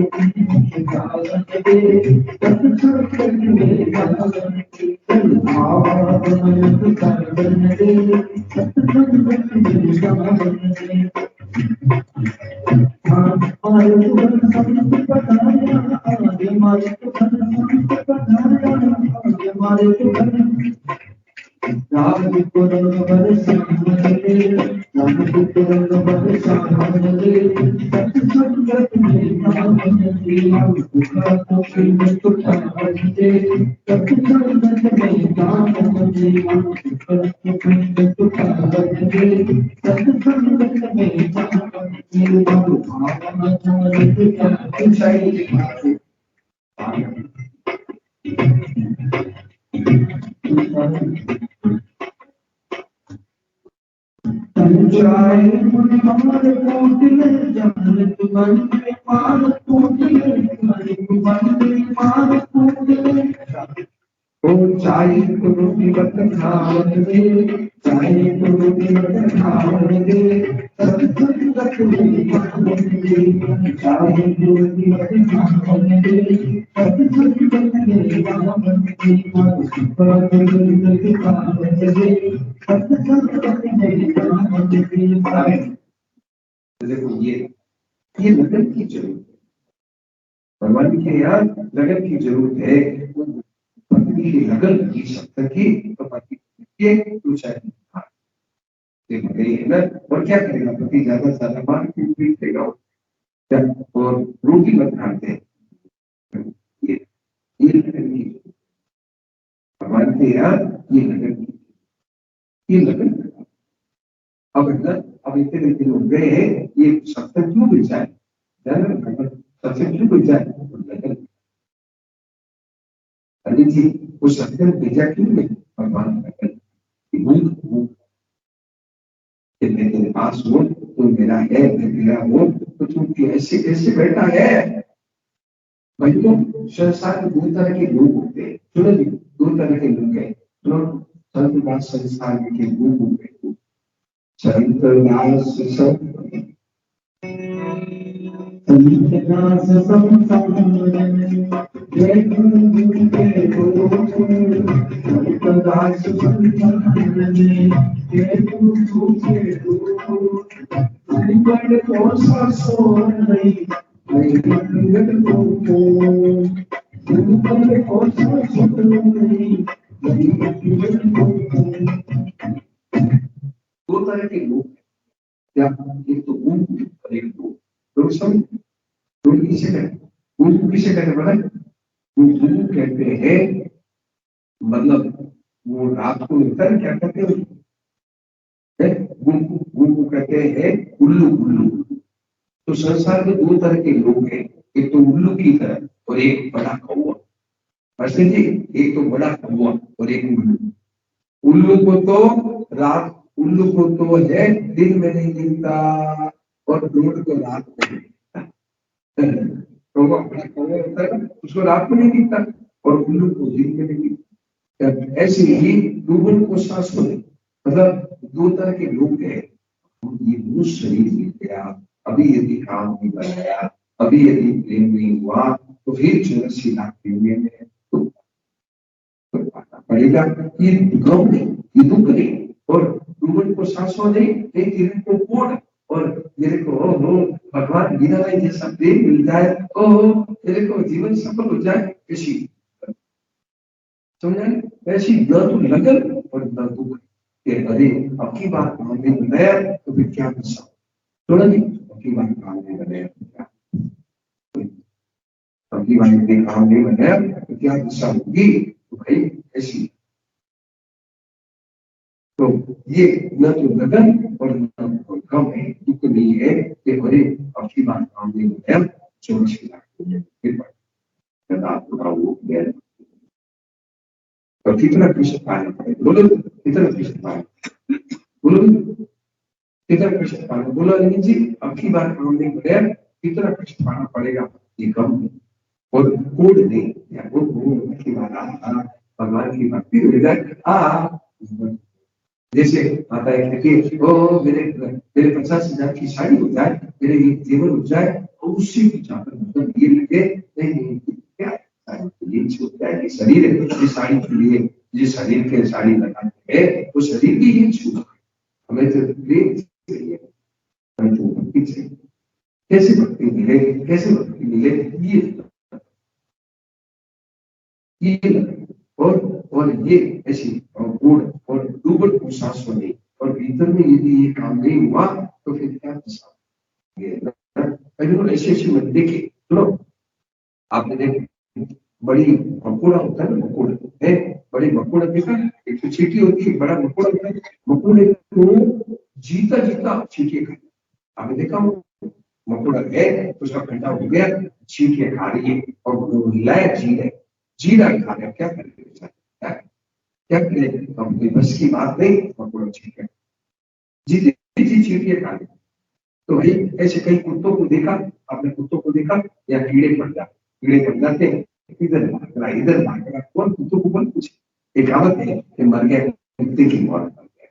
दे, सत्संग में जावन दे। चाहे तो रोटी बर्तन खावन दे, चाहे तो रोटी बर्तन खावन दे, सत्संगत में जावन दे। चाहे तो रोटी बर्तन खावन दे, सत्संगत में जावन दे। सत्संगत में जावन दे। देखो ये लगन की जरूरत है, भगवान के यहाँ लगन की जरूरत है। पत्नी की लगन की सत्संग की तो पति के दूसरा है ना, और क्या करेगा पति, ज्यादा से ज्यादा मार पीट देगा और रोटी मत खाते। ये लगन की भगवान के यहाँ ये लगन की, ये लगन। अब अब इतने दिन हो गए हैं, ये सत्संग क्यों बिछा है, सत्संग क्यों बिछा है, लगन। अरे जी वो सत्संग भेजा क्यों नहीं, भगवान मैं तेरे पास हो तो मेरा है, मैं तेरा हो तो तू ऐसे कैसे बैठा है। भाई तो संसार में दो तरह के लोग होते हैं, सुनो जी दो तरह के लोग हैं। सुनो संत दास संसार के लोग होते हैं, संत दास दो तरह के लोग क्या, एक तो गुरु और एक लोग समझ। गुरु किसे कहते, गुरु किसे कहते पता है, गुरु कहते हैं मतलब वो रात को निकल क्या कहते हैं, गुरु कहते हैं उल्लू। उल्लू तो संसार में दो तरह के लोग हैं, एक तो उल्लू की तरह और एक बड़ा कौवा। वैसे जी एक तो बड़ा कौवा और एक उल्लू। उल्लू को तो रात, उल्लू को तो है दिन में नहीं दिखता और रोड को रात में दिखता। कौवा बड़ा कौवा होता है उसको रात में नहीं दिखता और उल्लू को दिन में नहीं दिखता। ऐसे ही लोगों को शासन है, मतलब दो तरह के लोग हैं। ये मनुष्य शरीर मिल गया, अभी यदि काम नहीं बनाया, अभी यदि प्रेम नहीं हुआ, तो फिर 84 लाख प्रेमियों में तो पाना पड़ेगा। ये गम नहीं, ये दुख नहीं, और लोगों को शासन नहीं, तेरे को कोड और मेरे को भगवान बिना जैसा प्रेम मिल जाए, तेरे को जीवन सफल हो जाए, ऐसी समझ ऐसी न तो लगन और न दुख कि अरे अब की बात हमने बनाया तो फिर क्या गुस्सा, थोड़ा जी अब की बात काम नहीं बनाया तो क्या, अब की बात ने काम नहीं बनाया तो क्या गुस्सा होगी, तो भाई ऐसी। तो ये न तो लगन और न तो गम है, दुख नहीं है कि अरे अब की बात काम नहीं बनाया, 84 लाख फिर वो गया। और कितना कृष्ण पालन है, बोलो कितना कृष्ण पालन, बोलो कितना कृष्ण पालन, बोलो अनिल जी अब की बार काम नहीं बनाया, कितना कृष्ण पाना पड़ेगा, ये कम है और कोड नहीं या वो की बात भगवान की भक्ति हो जाए। जैसे आता है कि ओ मेरे 50,000 की साड़ी हो जाए, मेरे ये जेवर हो जाए, और उससे भी ज्यादा मतलब ये लगे नहीं क्या ये छूट जाएगी, शरीर है ये साड़ी के लिए, ये शरीर के साड़ी लगाते हैं वो शरीर की ये छूट, हमें तो प्रेम चाहिए, हमें तो भक्ति चाहिए। कैसे भक्ति मिले, कैसे भक्ति मिले, ये और ये ऐसी गुण और डूबल को सांस होने और भीतर में यदि ये काम नहीं हुआ तो फिर क्या ऐसे ऐसे मत देखे, सुनो आपने देखे बड़ी मकुड़ा होता है ना, मकुड़ा है, बड़ी मकुड़ा देखा, एक तो चींटी होती है, बड़ा मकुड़ा होता है, मकुड़े को जीता जीता चींटी खाती, आपने देखा मकुड़ा है उसका घंटा हो गया, चींटियां खा रही है और वो हिलाया जीरा खा रहे, क्या करें, क्या करें, अपनी बस की बात नहीं, मकुड़ा चींटियां जीते जी चींटियां खा रही। तो भाई ऐसे कई कुत्तों को देखा, आपने कुत्तों को देखा या कीड़े पड़ जाते हैं, इधर भाग रहा इधर भाग रहा, कौन कुत्तों को कौन पूछे, एक कहावत है कि मर गया कुत्ते की मौत मर गया,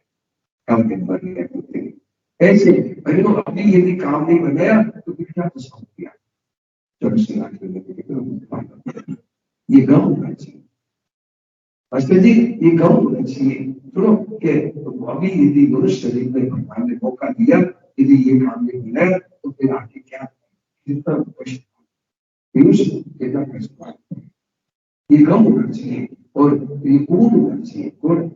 कब दिन मर गया कुत्ते की, ऐसे भाई अभी यदि काम नहीं बनाया तो फिर क्या गुस्सा हो गया, 24 लाख ये गम होना चाहिए, अस्त्र जी ये गम होना चाहिए, सुनो कि अभी यदि मनुष्य शरीर में भगवान ने मौका दिया, यदि ये काम नहीं मिला तो फिर आगे क्या, कितना कष्ट, कितना कष्ट, ये गम होना चाहिए और ये गुण होना चाहिए, गुण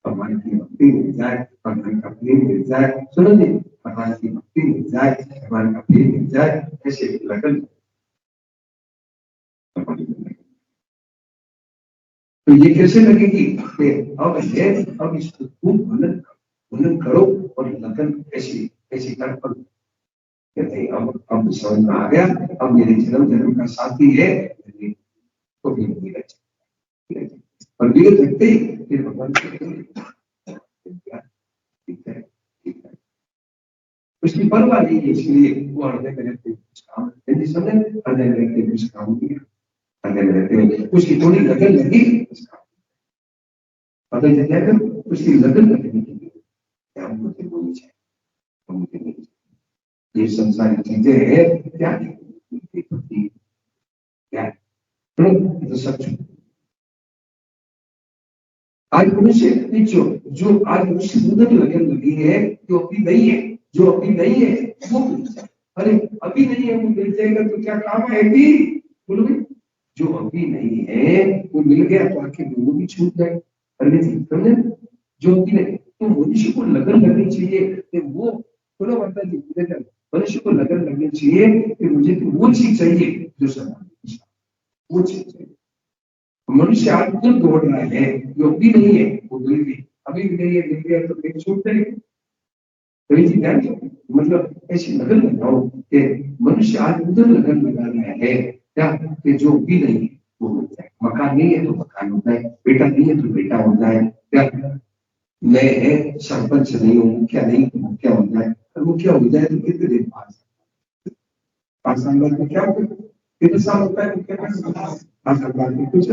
भगवान की भक्ति मिल जाए, भगवान का प्रेम मिल जाए, सुनो जी भगवान की भक्ति मिल जाए, भगवान का प्रेम मिल जाए, ऐसे लगन तो ये कैसे लगेगी कि अब इसको खूब मनन करो और लगन ऐसी ऐसी कर पर कहते अब समझ में आ गया, अब मेरे जन्म का साथी है तो भी नहीं रच और विगत रखते ही फिर भगवान उसकी परवाह नहीं है, इसलिए वो हृदय में रहते कुछ काम, यदि समय हृदय में रहते कुछ काम किया, हृदय में रहते उसकी थोड़ी लगन लगी उस काम, पता है क्या कर उसकी लगन लगने के लिए क्या मुझे बोलनी चाहिए, मुझे नहीं चाहिए, ये संसारी चीजें है क्या क्या तो सच। आज मनुष्य जो आज मनुष्य मुद्दत लगन लगी है, जो अभी नहीं है, जो अभी नहीं है वो मिल जाए, अरे अभी नहीं है वो मिल जाएगा तो क्या काम है भी, बोलो भाई जो अभी नहीं है वो मिल गया तो आखिर वो भी छूट जाए, अरे समझे, जो अभी नहीं तो मनुष्य को लगन लगनी चाहिए कि वो, बोलो माता जी मनुष्य को लगन लगनी चाहिए कि मुझे तो वो चीज चाहिए जो समाज, वो चीज चाहिए, मनुष्य आज खुद दौड़ रहा है, जो भी नहीं है वो मिल गई, अभी भी नहीं है मिल गया तो फिर छूट जाएगी, मतलब ऐसी लगन लगाओ कि मनुष्य आज उधर लगन लगा रहा है क्या कि जो भी नहीं है वो मिल जाए, मकान नहीं है तो मकान हो जाए, बेटा नहीं है तो बेटा हो जाए, क्या मैं सरपंच नहीं हूँ, मुखिया नहीं तो मुखिया हो जाए, मुखिया हो जाए तो कितने दिन 5 साल बाद में क्या होगा, कितने साल होता है मुखिया का, 5 साल बाद में कुछ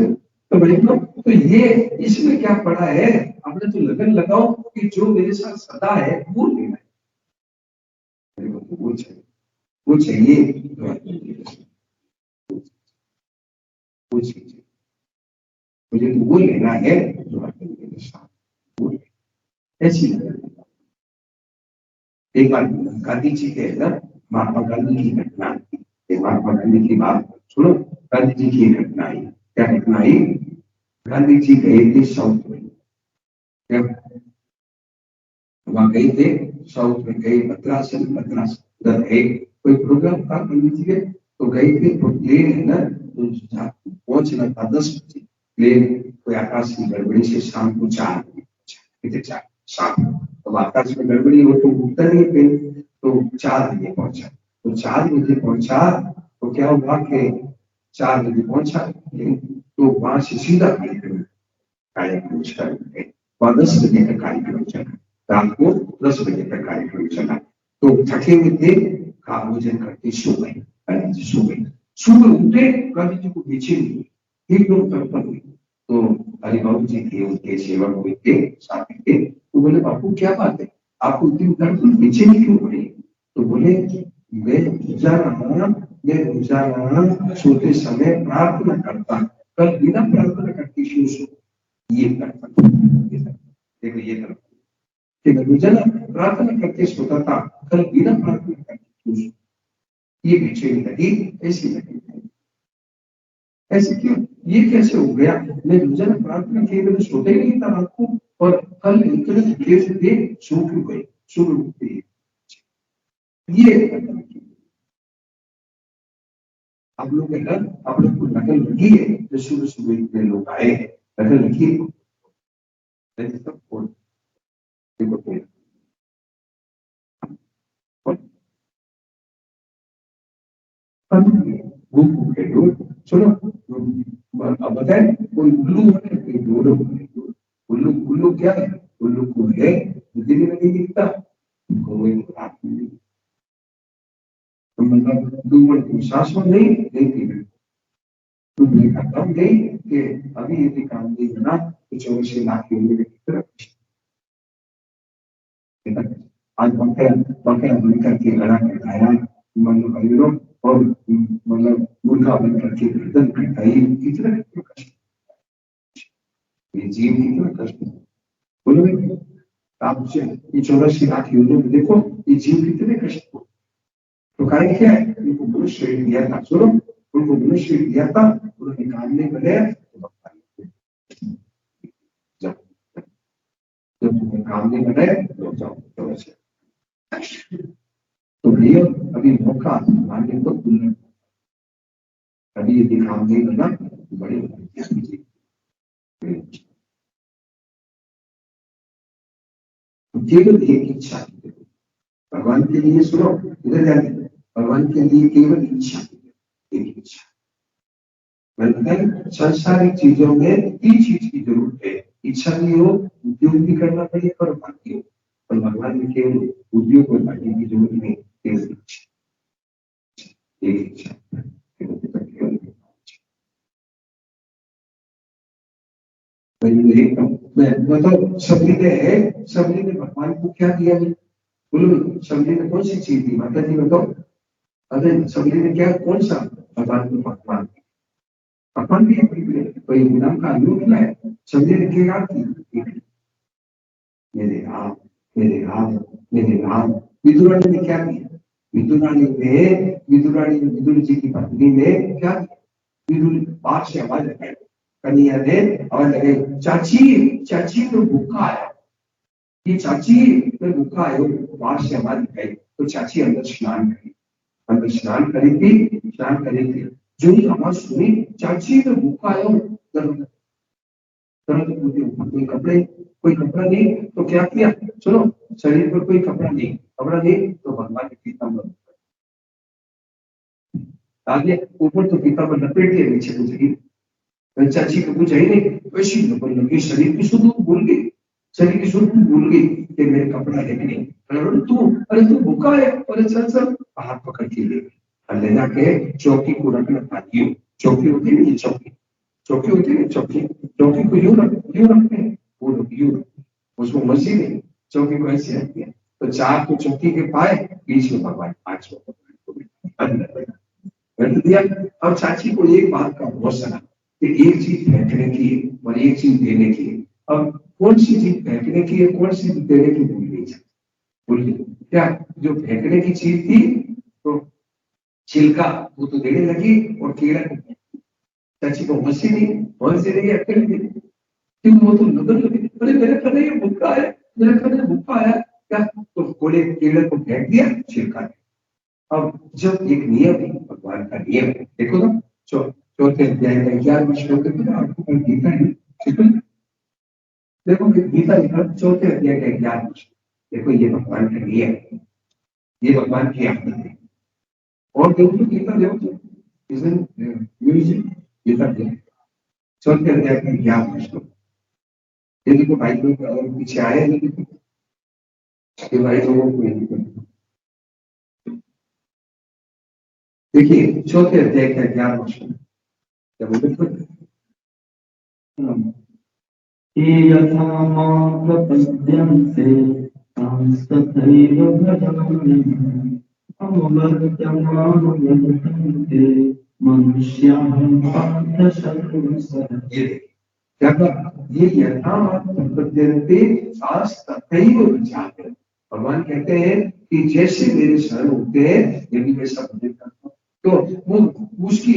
तो भाई तो ये इसमें क्या पड़ा है, आपने तो लगन लगाओ कि जो मेरे साथ सदा है वो लेना है, मेरे को तो वो चाहिए वो चीज मुझे तो वो लेना है जो आके मेरे साथ वो ऐसी एक बार गांधी जी के ना, महात्मा गांधी की घटना, एक महात्मा गांधी की बात सुनो। गांधी जी की घटना आई, क्या घटना आई? गांधी जी गए थे साउथ में, वहां गए थे साउथ में, गए मद्रास उधर गए, कोई प्रोग्राम था गांधी जी के, तो गए थे। तो प्लेन है ना, तो पहुंचना था 10 बजे, प्लेन कोई आकाश की गड़बड़ी से शाम को 4 बजे पहुंचा, 4 शाम, तो आकाश में गड़बड़ी हो तो उठता नहीं प्लेन, तो 4 बजे पहुंचा। तो 4 बजे पहुंचा तो क्या हुआ कि 4 बजे पहुंचा, तो वहां से सीधा कार्यक्रम स्टार्ट हो गए। वहां 10 बजे का कार्यक्रम चला, रात को 10 बजे तक कार्यक्रम चला। तो थके हुए थे, खा भोजन करके सो गए, गांधी जी सो गए। सुबह उठे, गांधी जी को पीछे नहीं, एकदम तड़पन हुई। तो हरिबाबू जी थे, उनके सेवक हुए थे, साथी थे, तो बोले बापू क्या बात है, आपको इतनी तड़पन पीछे नहीं क्यों पड़ी? तो बोले मैं रोजाना सोते समय प्रार्थना करता, कल बिना प्रार्थना करके क्यों सो? ये करता, देखो ये करता कि मैं रोजाना प्रार्थना करके सोता था, कल बिना प्रार्थना करके क्यों सो? ये बेचैनी लगी, ऐसी लगी, ऐसे क्यों, ये कैसे हो गया? मैं रोजाना प्रार्थना किए बिना सोता ही नहीं था रात को, और कल इतने देर से थे, सो क्यों गए, सुबह उठते ये आप लोग है ना, आप लोग को नकल लगी है, जो सुबह सुबह इतने लोग आए हैं, नकल लगी है, चलो अब बताए, कोई उल्लू है, कोई डोडो है। उल्लू उल्लू क्या है? उल्लू को है दिन में नहीं दिखता, रात में, मतलब दूर सांस में नहीं तुम नहीं करता हूँ नहीं कि अभी यदि काम नहीं बना तो 84 लाख की उम्र की तरफ आज बकरा बन करके लड़ा करवाया, मतलब भाइयों, और मतलब मुर्गा बन करके गर्दन कटाई, कितना कष्ट, ये जीव कितना कष्ट। बोलो आप उसे ये 84 लाख युद्धों में देखो, ये जीव कितने कष्ट को, तो कारण क्या है? उनको मनुष्य दिया था, सुनो, उनको मनुष्य दिया था, उन्होंने काम नहीं बनाया, जब जब तुम्हें काम नहीं बनाया तो जाओ, तो भैया अभी मौका मानने को खुलना, अभी यदि काम नहीं बना तो बड़े केवल एक इच्छा, भगवान के लिए सुनो, इधर जाने, भगवान के लिए केवल इच्छा, एक इच्छा। मैंने सांसारिक चीजों में 3 चीज की जरूरत है, इच्छा भी हो, उद्योग भी करना पड़ेगा और भाग्य हो, और भगवान में केवल उद्योग और भाग्य की जरूरत नहीं, केवल इच्छा, एक इच्छा। मैं बताओ, सबरी ने भगवान को क्या दिया? बोलो सबरी ने कौन सी चीज दी, माता जी बताओ। अरे सबरी ने क्या, कौन सा? भगवान को भगवान, भगवान भी कोई नाम का अनु मिला है, सबरी ने क्या की? मेरे राम, मेरे राम, मेरे राम। विदुरानी ने क्या किया? विदुरानी ने विदुर जी की पत्नी ने क्या किया? विदुर बात से आवाज लगाई, कन्हैया ने आवाज लगाई, चाची चाची तो भूखा आया, ये चाची मैं भूखा आयो, बाहर से आवाज लगाई, तो चाची अंदर स्नान करी, अंदर स्नान करी थी, जो ही आवाज सुनी, चाची मैं भूखा आयो, कोई कपड़ा नहीं, तो क्या किया? चलो शरीर पर कोई कपड़ा नहीं तो भगवान ने पीताम्बर, आगे ऊपर तो पीताम्बर लपेट के नीचे को जगी, चाची को कुछ ही नहीं, वैसी लगी, शरीर की शुद्ध भूल गई, शरीर की शुद्ध भूल गई कि मेरे कपड़ा है नहीं। अरे तू भूखा है, अरे चल हाथ पकड़ के ले ले जाके चौकी को रखना, चौकी होती है, चौकी चौकी होती है, चौकी चौकी को यूं रखते हैं, वो लोग यूं रखते हैं, उसको मस्जिद है, चौकी को ऐसे रखते हैं। तो चार तो चौकी के पाए, बीच में भगवान, पांचवा भगवान को अंदर रख दिया। अब चाची को एक बात का बहुत सना कि एक चीज फेंकने की है और एक चीज देने की है। अब कौन सी चीज फेंकने की है, कौन सी चीज देने की, भूल गई चाची। बोलिए क्या, जो फेंकने की चीज थी तो छिलका वो तो देने लगी, और कीड़ा को चाची को हंसी नहीं अकेले नहीं, क्योंकि वो तो नजर लगी, अरे मेरे खाने ये भूखा है, मेरे खाने भूखा है क्या, तो कोले कीड़े को फेंक दिया छिलका ने। अब जब एक नियम है, भगवान का नियम है, देखो ना, चौथे अध्याय का 11वां श्लोक है ना, आपको कोई गीता है, ठीक है, देखो गीता लिखा चौथे अध्याय का 11वां श्लोक, देखो ये भगवान का नियम है, ये भगवान की आदत है। और देखो गीता देखो म्यूजिक गीता देखो चौथे अध्याय का 11वां श्लोक, ये देखो भाई लोग अगर पीछे आए हैं, ये भाई लोगों को नहीं देखो। देखिए चौथे अध्याय का 11वां श्लोक, जब देखो ये यथा मां प्रपद्यन्ते तांस्तथैव भजामि अमवर्त्यमानयन्ते मनुष्याः पार्थ शतंसः। ये क्या कहा, ये यथा प्रपद्यन्ते तांस्तथैव भजामि। भगवान कहते हैं कि जैसे मेरे शरण होते हैं, यदि मैं सब करता हूँ, तो वो उसकी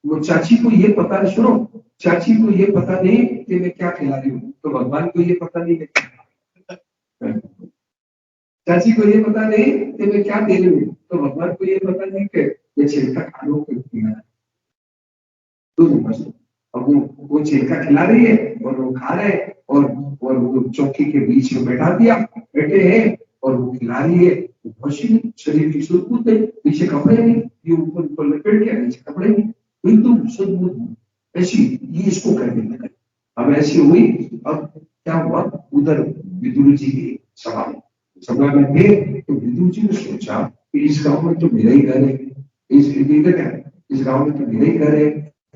वो चाची को ये पता नहीं, सुनो, चाची को ये पता नहीं कि मैं क्या खिला रही हूँ, तो भगवान को ये पता नहीं मैं क्या, चाची को ये पता नहीं कि मैं क्या दे रही हूँ, तो भगवान को ये पता नहीं कि मैं छिलका खा लो तो बस। अब वो छिलका खिला रही है और वो खा रहे हैं, और वो चौकी के बीच में बैठा दिया, बैठे हैं और वो खिला रही है, मशीन शरीर की सुदबुद है, नीचे कपड़े नहीं, ये ऊपर ऊपर लपेट के नीचे कपड़े नहीं, एकदम सुदबुद ऐसी, ये इसको करने लगा। अब ऐसी हुई, अब क्या हुआ, उधर विदुर जी के सभा में थे, तो विदुर जी ने सोचा कि इस गांव में तो मेरा ही घर है, इस गांव में तो मेरा ही घर है,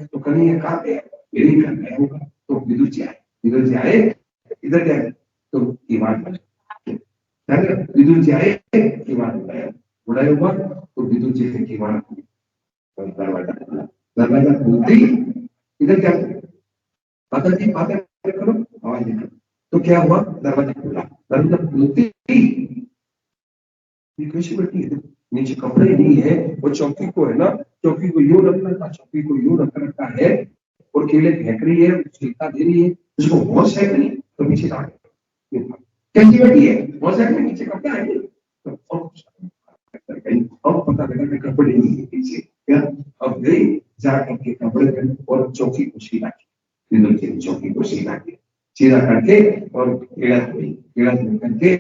तो कहीं ये कहा मेरे ही घर में होगा। तो विदुर जी आए, इधर जाए तो ईमान विदुर जी आए, ईमान बुढ़ाई हुआ, तो विदुर जी ने ईमान दरवाजा खोला, दरवाजा खोलते ही इधर क्या, माता जी करो, आवाज निकल, तो क्या हुआ, दरवाजा खोला, दरवाजा खोलते ही कैसी बैठी है, नीचे कपड़े नहीं है, वो चौकी को है ना, चौकी को यूं रखना था, चौकी को यूं रखा है, और केले फेंक रही है, छिलका दे रही है, उसको होश है नहीं, तो नीचे कैसी बैठी है, होश है नहीं, नीचे कपड़े आएंगे, तो अब पता लगा कि कपड़े नहीं है पीछे, क्या, अब गई जा करके कपड़े पहने और चौकी को सीधा किया, चौकी को सीधा करके और केड़ा करके,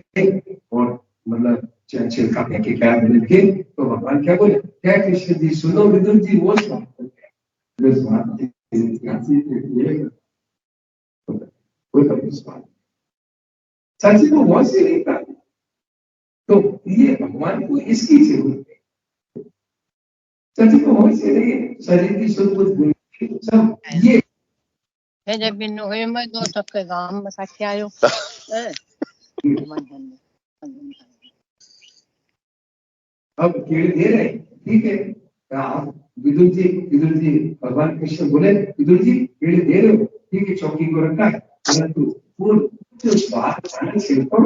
और मतलब छिलका फेंके क्या बदल के, तो भगवान क्या बोले, क्या कृष्ण जी सुनो, विदुर जी वो चाची को बहुत से नहीं था, तो ये भगवान को इसकी जरूरत है, चाची को बहुत से नहीं, शरीर की सुध सब ये है जब बिन होए मैं दो टक्के गांव में साथी आयो अब केड़े दे रहे, ठीक है, आप विदुर जी भगवान कृष्ण बोले, विदुर जी केड़े दे रहे हो, ठीक है, चौकी को रखा है, परंतु पूर्ण स्वाद खाने से एकदम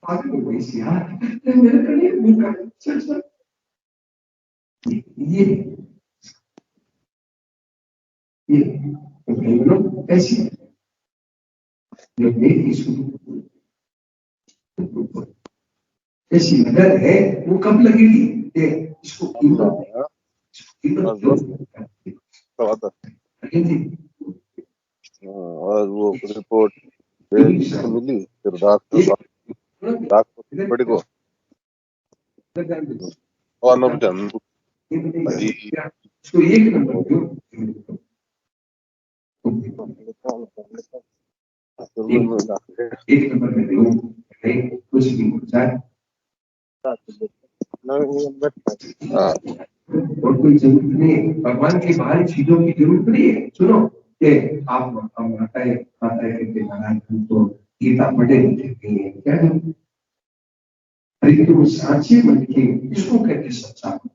आगे हो गई सी, यार मेरे को नहीं भूखा, चल ये तो भाई लोग ऐसी ऐसी नजर है, वो कब लगेगी, इसको और वो रिपोर्ट मिली, फिर रात को बड़ी को और मैं ध्यान इसको एक नंबर दो, एक नंबर में दो, कुछ भी हो जाए हाँ, और कोई जरूरत नहीं है, भगवान की बाहरी चीजों की जरूरत नहीं है। सुनो कि आप माता है करके महाराज तो गीता पढ़े लिखे हैं क्या है? अरे तो साँचे मन के इसको कहते सच्चा मन।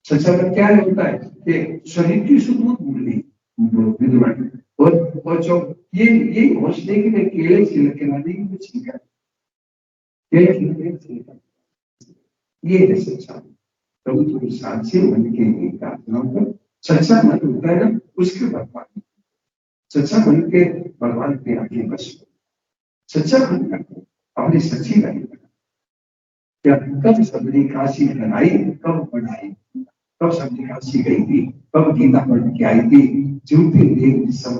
सच्चा मन क्या होता है कि शरीर की सुख भूल विद्वान और जो ये हौसले के मैं केले छिलके वाली कुछ नहीं कर केले छिलके ये है सच्चा मन। प्रभु तुम साँचे मन के लिए प्रार्थना कर। सच्चा मन होता है ना उसके भगवान, सच्चा मन के भगवान के आगे बस सच्चा मन करते अपनी सच्ची लाइन क्या कब सबरी काशी बनाई कब बनाई, कब सबरी काशी गई थी, कब गीता पढ़ के आई थी, झूठी देख सब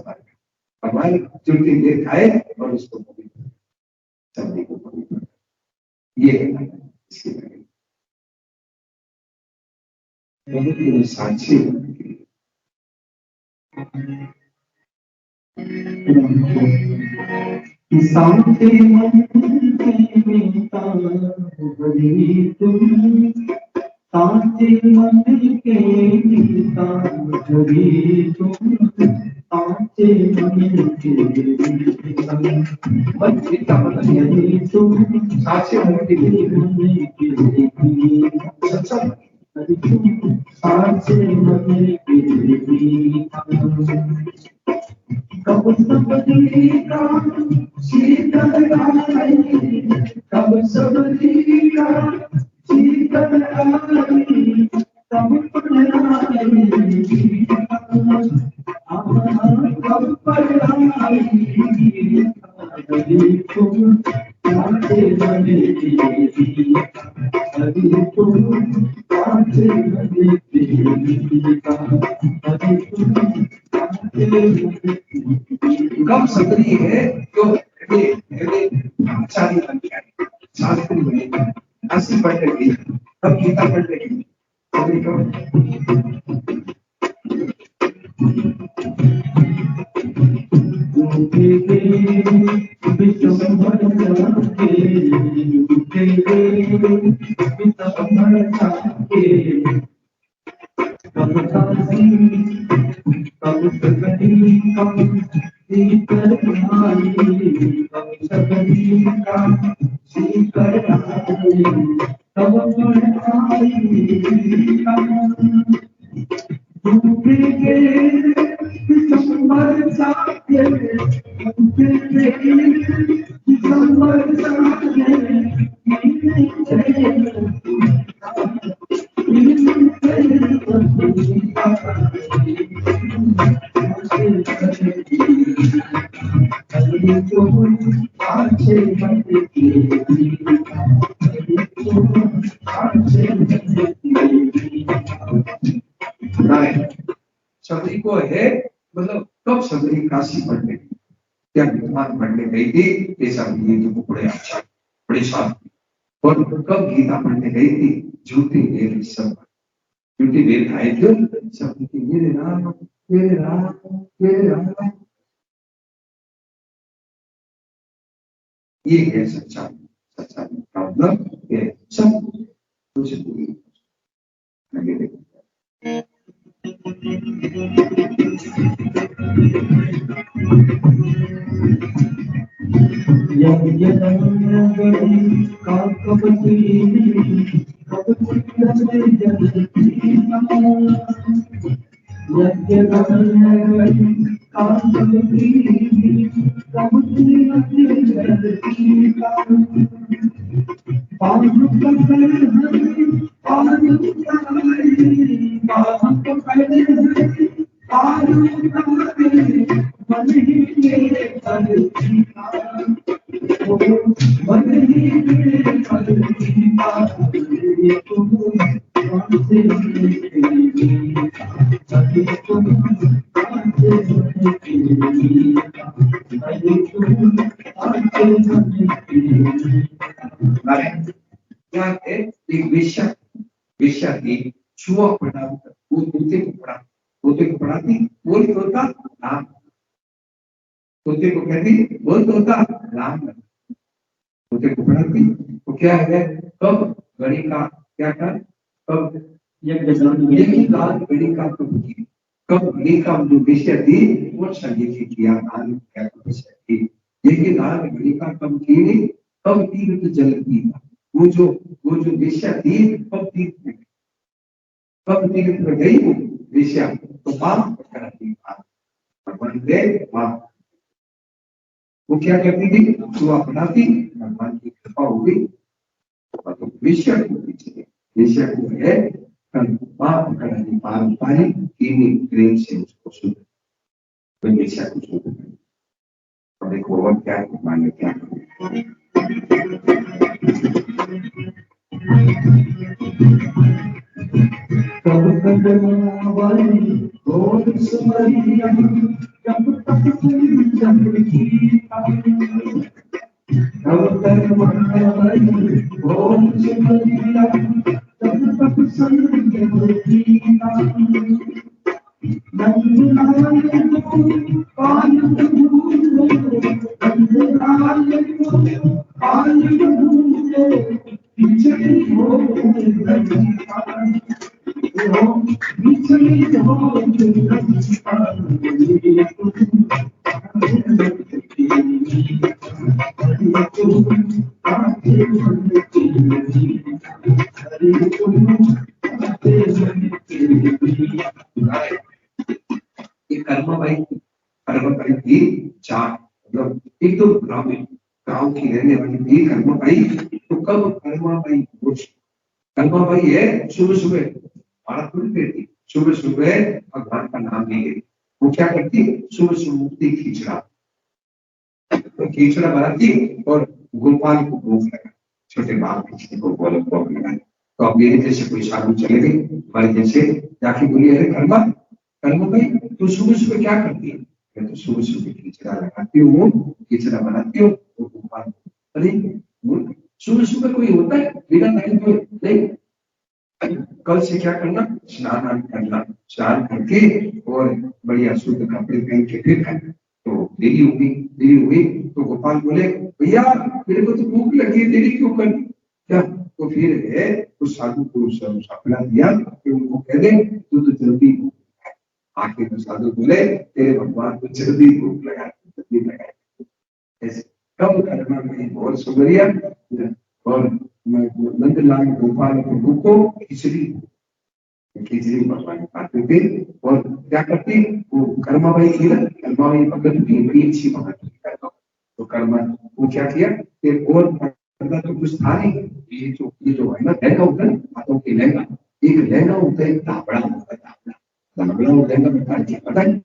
भगवान झूठी देख खाए और उसको सबरी को पवित्र ये है इसके बारे में साक्षी साँचे मन के मीता भरी तुम, साँचे मन के मीता भरी तुम, साँचे मन के मीता भरी तुम, साक्षी मन के सच्चा साँचे मन के मीता कब सबरी का शीतल आई, कब सबरी का शीतल आई, कब पढ़ाई कब पढ़ाई तुम साँचे मन की अभी तुम साँचे मन कब सबरी है जो आचार्य बन गया शास्त्री बनेगा काशी पढ़ने गई कब गीता पढ़ने गई सबरी कब सबरी को है मतलब कब सबरी काशी पढ़ने क्या विद्वान पढ़ने गई थी ये सब ये तो बड़े अच्छा बड़े शास्त्री और कब गीता पढ़ने गई थी झूठी वेद सब झूठी वेद आए थे सब मेरे राम मेरे राम मेरे राम ये है सच्चा सच्चा का मतलब ये सब कुछ आगे देखो एक वेश्या थी छुआ पड़ा वो तोते को पढ़ाती बोल तोता राम तोते को कहती बोल तोता राम तोते को पढ़ाती तो क्या है कब घड़ी का क्या था? कब यही दान घड़ी का कब की, कब घड़ी का जो विषय थी वो संगीत किया दान क्या विषय थी, यही दान घड़ी का कब की, कब तीर्थ जल की, वो जो विषय थी कब तीर्थ में, कब तीर्थ में गई वो विषय, तो माफ करती भगवान दे माफ। वो क्या करती थी? तो अपनाती, भगवान की कृपा हो गई, तो विषय को पीछे विषय को है माफ करनी पारंपरिक प्रेम से उसको शुद्ध, तो विषय को शुद्ध करें। और देखो और क्या भगवान ने क्या कर्मबाई थी चार, मतलब एक तो ग्रामीण गांव की रहने वाली थी कर्मबाई। तो कब कर्मबाई कर्मबाई है सुबह सुबह भारत में देती, सुबह सुबह भगवान का नाम लिए वो क्या करती, सुबह सुबह मुक्ति खींचड़ा, तो खींचड़ा बनाती और गोपाल को भोग लगा, छोटे बाल किसी को बोलो भोग लगा। तो अब मेरे जैसे कोई साधु चले गए हमारे जैसे, जाके बोलिए अरे कर्मा भाई तू सुबह सुबह क्या करती है? मैं तो सुबह सुबह खींचड़ा लगाती हूँ, खींचड़ा बनाती हूँ तो गोपाल। अरे सुबह सुबह कोई होता है बिना नहाए धोए? नहीं, कल से क्या करना, स्नान करना, स्नान करके और बढ़िया शुद्ध कपड़े पहन के फिर खाना। तो देरी हुई तो गोपाल बोले भैया मेरे को तो भूख लगी है, देरी क्यों करनी क्या? तो फिर है उस साधु को सपना दिया कि उनको कह दे तू तो जल्दी आके, तो साधु बोले तेरे भगवान को जल्दी भूख लगा ऐसे। कब करना में बहुत सुंदरिया और नंदलाल गोपाल प्रभु को खिचड़ी भगवान खाते थे। और क्या करती वो कर्माबाई थी ना, कर्माबाई भगत भी अच्छी भगत थी। तो कर्मा वो क्या किया कि और तो कुछ था नहीं, ये जो है ना लहंगा होता है हाथों के लहंगा, एक लहंगा होता है, एक ताबड़ा होता है, ताबड़ा और लहंगा में क्या पता है?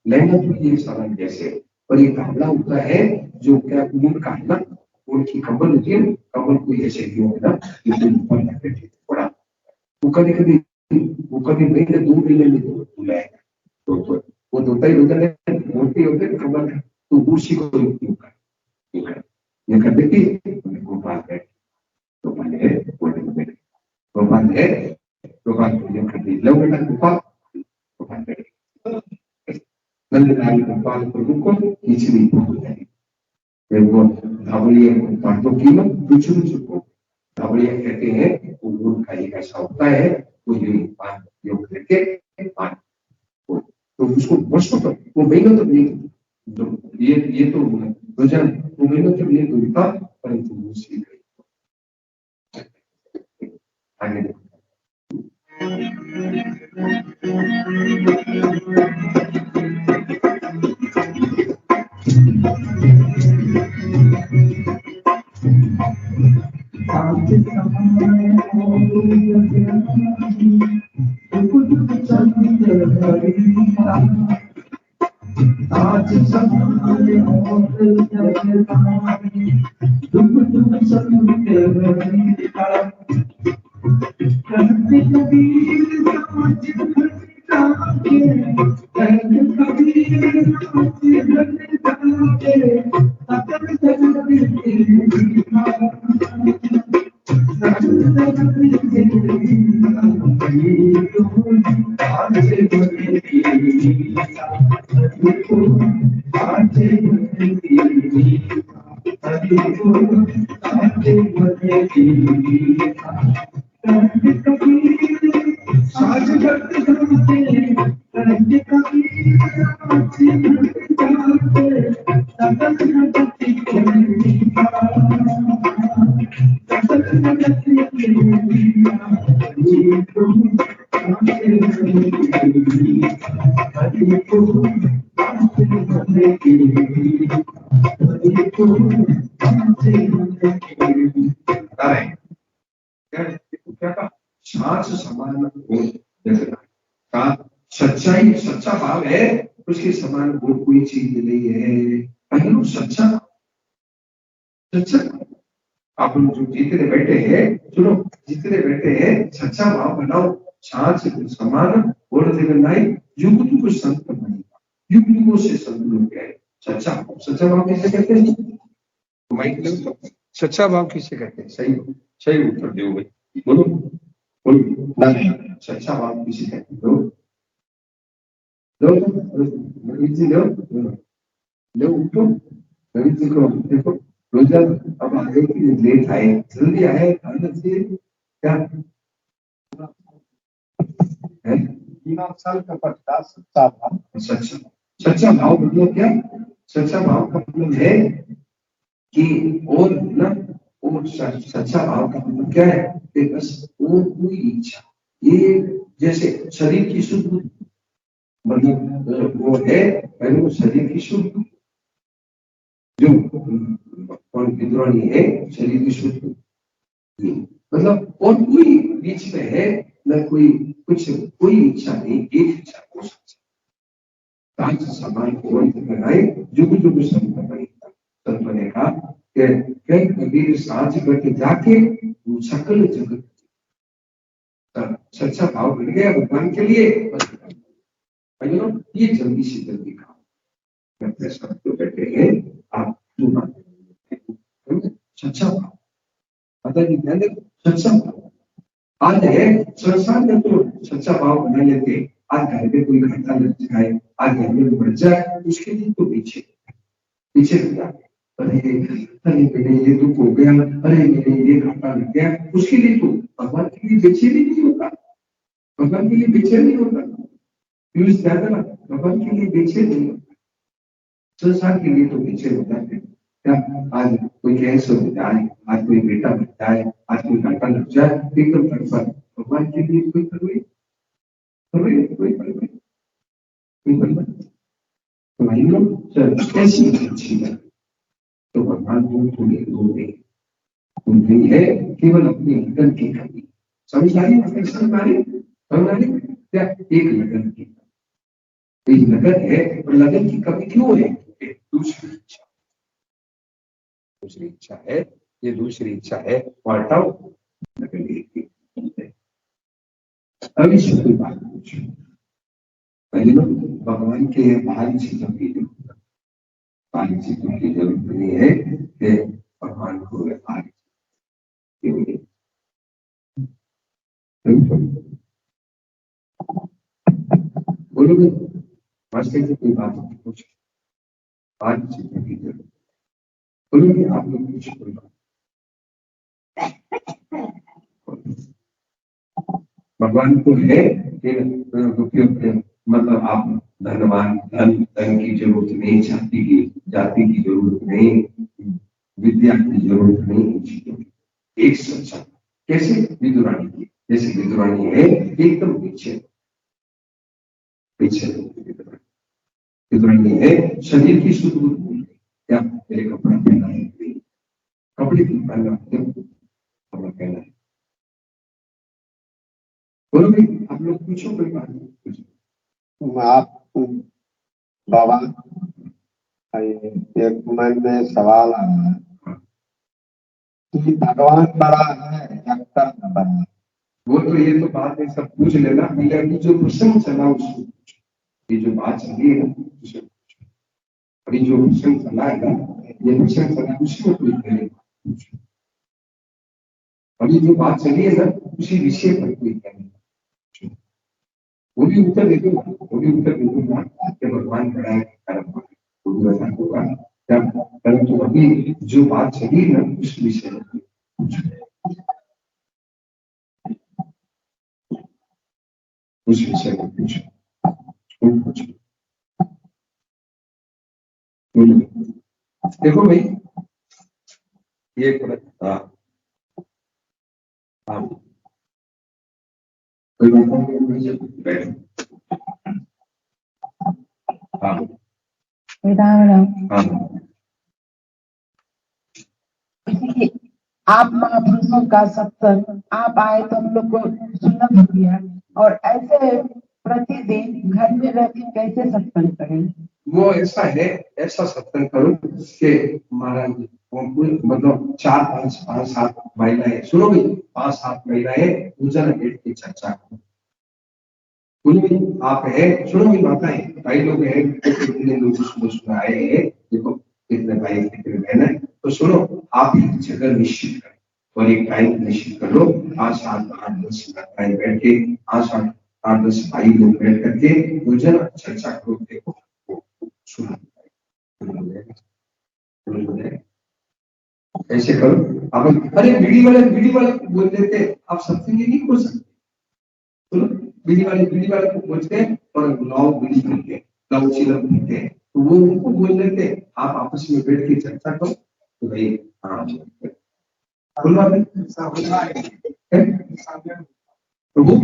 लहंगा तो ये सामान जैसे, पर ये ताबड़ा होता है जो क्या ऊन का है ना, ऊन की कमर होती है, कमर को ऐसे क्यों है ना ऊपर रखते थे थोड़ा, वो कभी महीने 2 महीने में धुलाएगा तो वो धोता ही होता है, मोटी होते है कमर, तो उसी को ये कर देती गोपाल है, गोपाल है गोपाल है गोपाल कर दी लो बेटा गोपाल गोपाल नंदलाल गोपाल प्रभु को खिचड़ी भोग लगी। वो धावड़िया गोपाल तो कीमत दूसरों को धावड़िया कहते हैं, वो उनका एक ऐसा होता है वो योग करके तो उसको वर्षों तक वो महीनों तक नहीं, तो ये तो भजन वो महीनों तक नहीं दूंगा, परंतु वो सीख गई। आगे देखो आज समाने और जगताने दुख दुख सत्य रहिता कहते कबीर समझ घटा के कहते कबीर समझ घटा के सकल जगत तेरा साज करते जाते रंग कबीर साज करते जाते सकल जगत के मीरा सकल जगत के मीरा हरि को हरि को क्या का छाछ समान हो जगत का सच्चाई सच्चा भाव है उसके समान वो कोई चीज नहीं है। अगर सच्चा सच्चा आप लोग जो जीतने बैठे हैं सुनो जीतने बैठे हैं सच्चा भाव बनाओ छाछ समान बोल देगा नहीं युग को संत बनेगा युग युगों से संत लोग गए सच्चा भाव किसे कहते हैं सच्चा भाव किसे कहते हैं सही सही उत्तर दो भाई बोलो बोलो सच्चा भाव किसे कहते हैं नवीन जी लो उठो नवीन जी को देखो रोजा अब आगे की लेट आए जल्दी आए क्या है 3 साल का पटका सच्चा भाव सच्चा भाव मतलब क्या सच्चा भाव का मतलब है कि और ना और सच्चा भाव का मतलब क्या है कि बस और कोई इच्छा ये जैसे शरीर की शुद्ध मतलब वो है पहले वो शरीर की शुद्ध जो कौन विद्रोही है शरीर की शुद्ध मतलब और कोई बीच में है न कोई कुछ कोई इच्छा नहीं एक इच्छा हो सकता समान बनाए जुग जुग संत बनेगा कई कबीर साझ करके जाके सकल जगत सच्चा भाव बन गया भगवान के लिए ये जल्दी से जल्दी काम सब तो बैठे हैं आप सच्चा भाव पता नहीं सच्चा भाव आज है संसार में तो सच्चा भाव बना लेते आज घर में कोई घाटा लग जाए आज घर में बढ़ जाए उसके लिए तो पीछे पीछे लग जाते अरे मेरे ये दुख हो गया अरे मेरे ये घाटा लग गया उसके लिए तो भगवान के लिए बेचैनी नहीं होता भगवान के लिए बेचैन नहीं होता पीयूष ज्यादा ना भगवान के लिए बेचैन नहीं होता संसार के लिए तो बेचैन हो जाते क्या आज कोई कैंसर हो जाए आज कोई बेटा बन जाए आज कोई घाटा लग जाए एकदम तड़पा भगवान के लिए कोई कैसी अच्छी है तो भगवान को थोड़ी नहीं है केवल अपनी लगन की कमी समझदारी क्या एक लगन की एक लगन है और लगन की कमी क्यों है दूसरी इच्छा है ये दूसरी इच्छा है हटाओ लगन एक अभी से कोई बात पूछो पहले भगवान के बाहरी चीजों की जरूरत बाहरी चीजों की जरूरत नहीं है कि भगवान को बाहरी बोलोगे मास्टर से कोई बात नहीं पूछो बाहरी चीजों की जरूरत बोलोगे आप लोग कुछ कोई बात भगवान को है कि मतलब आप धनवान धन की जरूरत नहीं जाति की जरूरत नहीं विद्या की जरूरत नहीं एक सच्चा कैसे विदुरानी की जैसे विदुरानी है एकदम पीछे विदुरानी है शरीर की शुद्ध भूल क्या मेरे कपड़ा पहना है कपड़े की पहना कपड़ा पहना है बोलो भी आप लोग पूछो कोई बात नहीं आप बाबा एक मन में सवाल आ रहा है कि भगवान बड़ा है जगता बड़ा वो तो ये तो बात है सब पूछ लेना पहले अभी जो प्रसंग चला उसको ये जो बात चली है ना उसे अभी जो प्रसंग चला है ना ये प्रसंग चला उसमें कोई करेगा अभी जो बात चली है ना उसी विषय पर कोई करेगा वो भी उत्तर दे दूंगा कि भगवान बड़ा है कर्म वो भी ऐसा होगा परंतु अभी जो बात चली ना उस विषय में उस विषय में पूछो, पूछो। देखो भाई, ये हाँ हाँ, कोई बात नहीं, बैठो। हाँ हाँ, आप महापुरुषों का सत्संग आप आए तो हम लोग को सुलभ हो गया, और ऐसे प्रतिदिन घर में रह के कैसे सत्संग करें? वो ऐसा है, ऐसा सत्संग करो कि महाराज मतलब 4-5-7 महिलाएं, सुनो भाई, 5-7 महिलाएं पूजन बैठ के चर्चा करो। आप है, सुनो भाई, माताएं, भाई लोग हैं, कितने लोग सुनो आए हैं, देखो कितने भाई कितने बहन है, तो सुनो, आप एक जगह निश्चित करो और एक टाइम निश्चित कर लो, 5-7-8-10 महिलाएं बैठ के, 8-10 भाई लोग बैठ करके पूजन चर्चा करो। देखो सुनो, ऐसे करो। आप अरे बीड़ी वाले बोल देते, आप सत्संग नहीं खोल सकते। सुनो, बीड़ी वाले को बोलते हैं और लाओ बीड़ी पीते हैं, लाओ चिलम पीते हैं, तो वो उनको बोल देते, आप आपस में बैठ के चर्चा करो तो भाई हाँ तो वो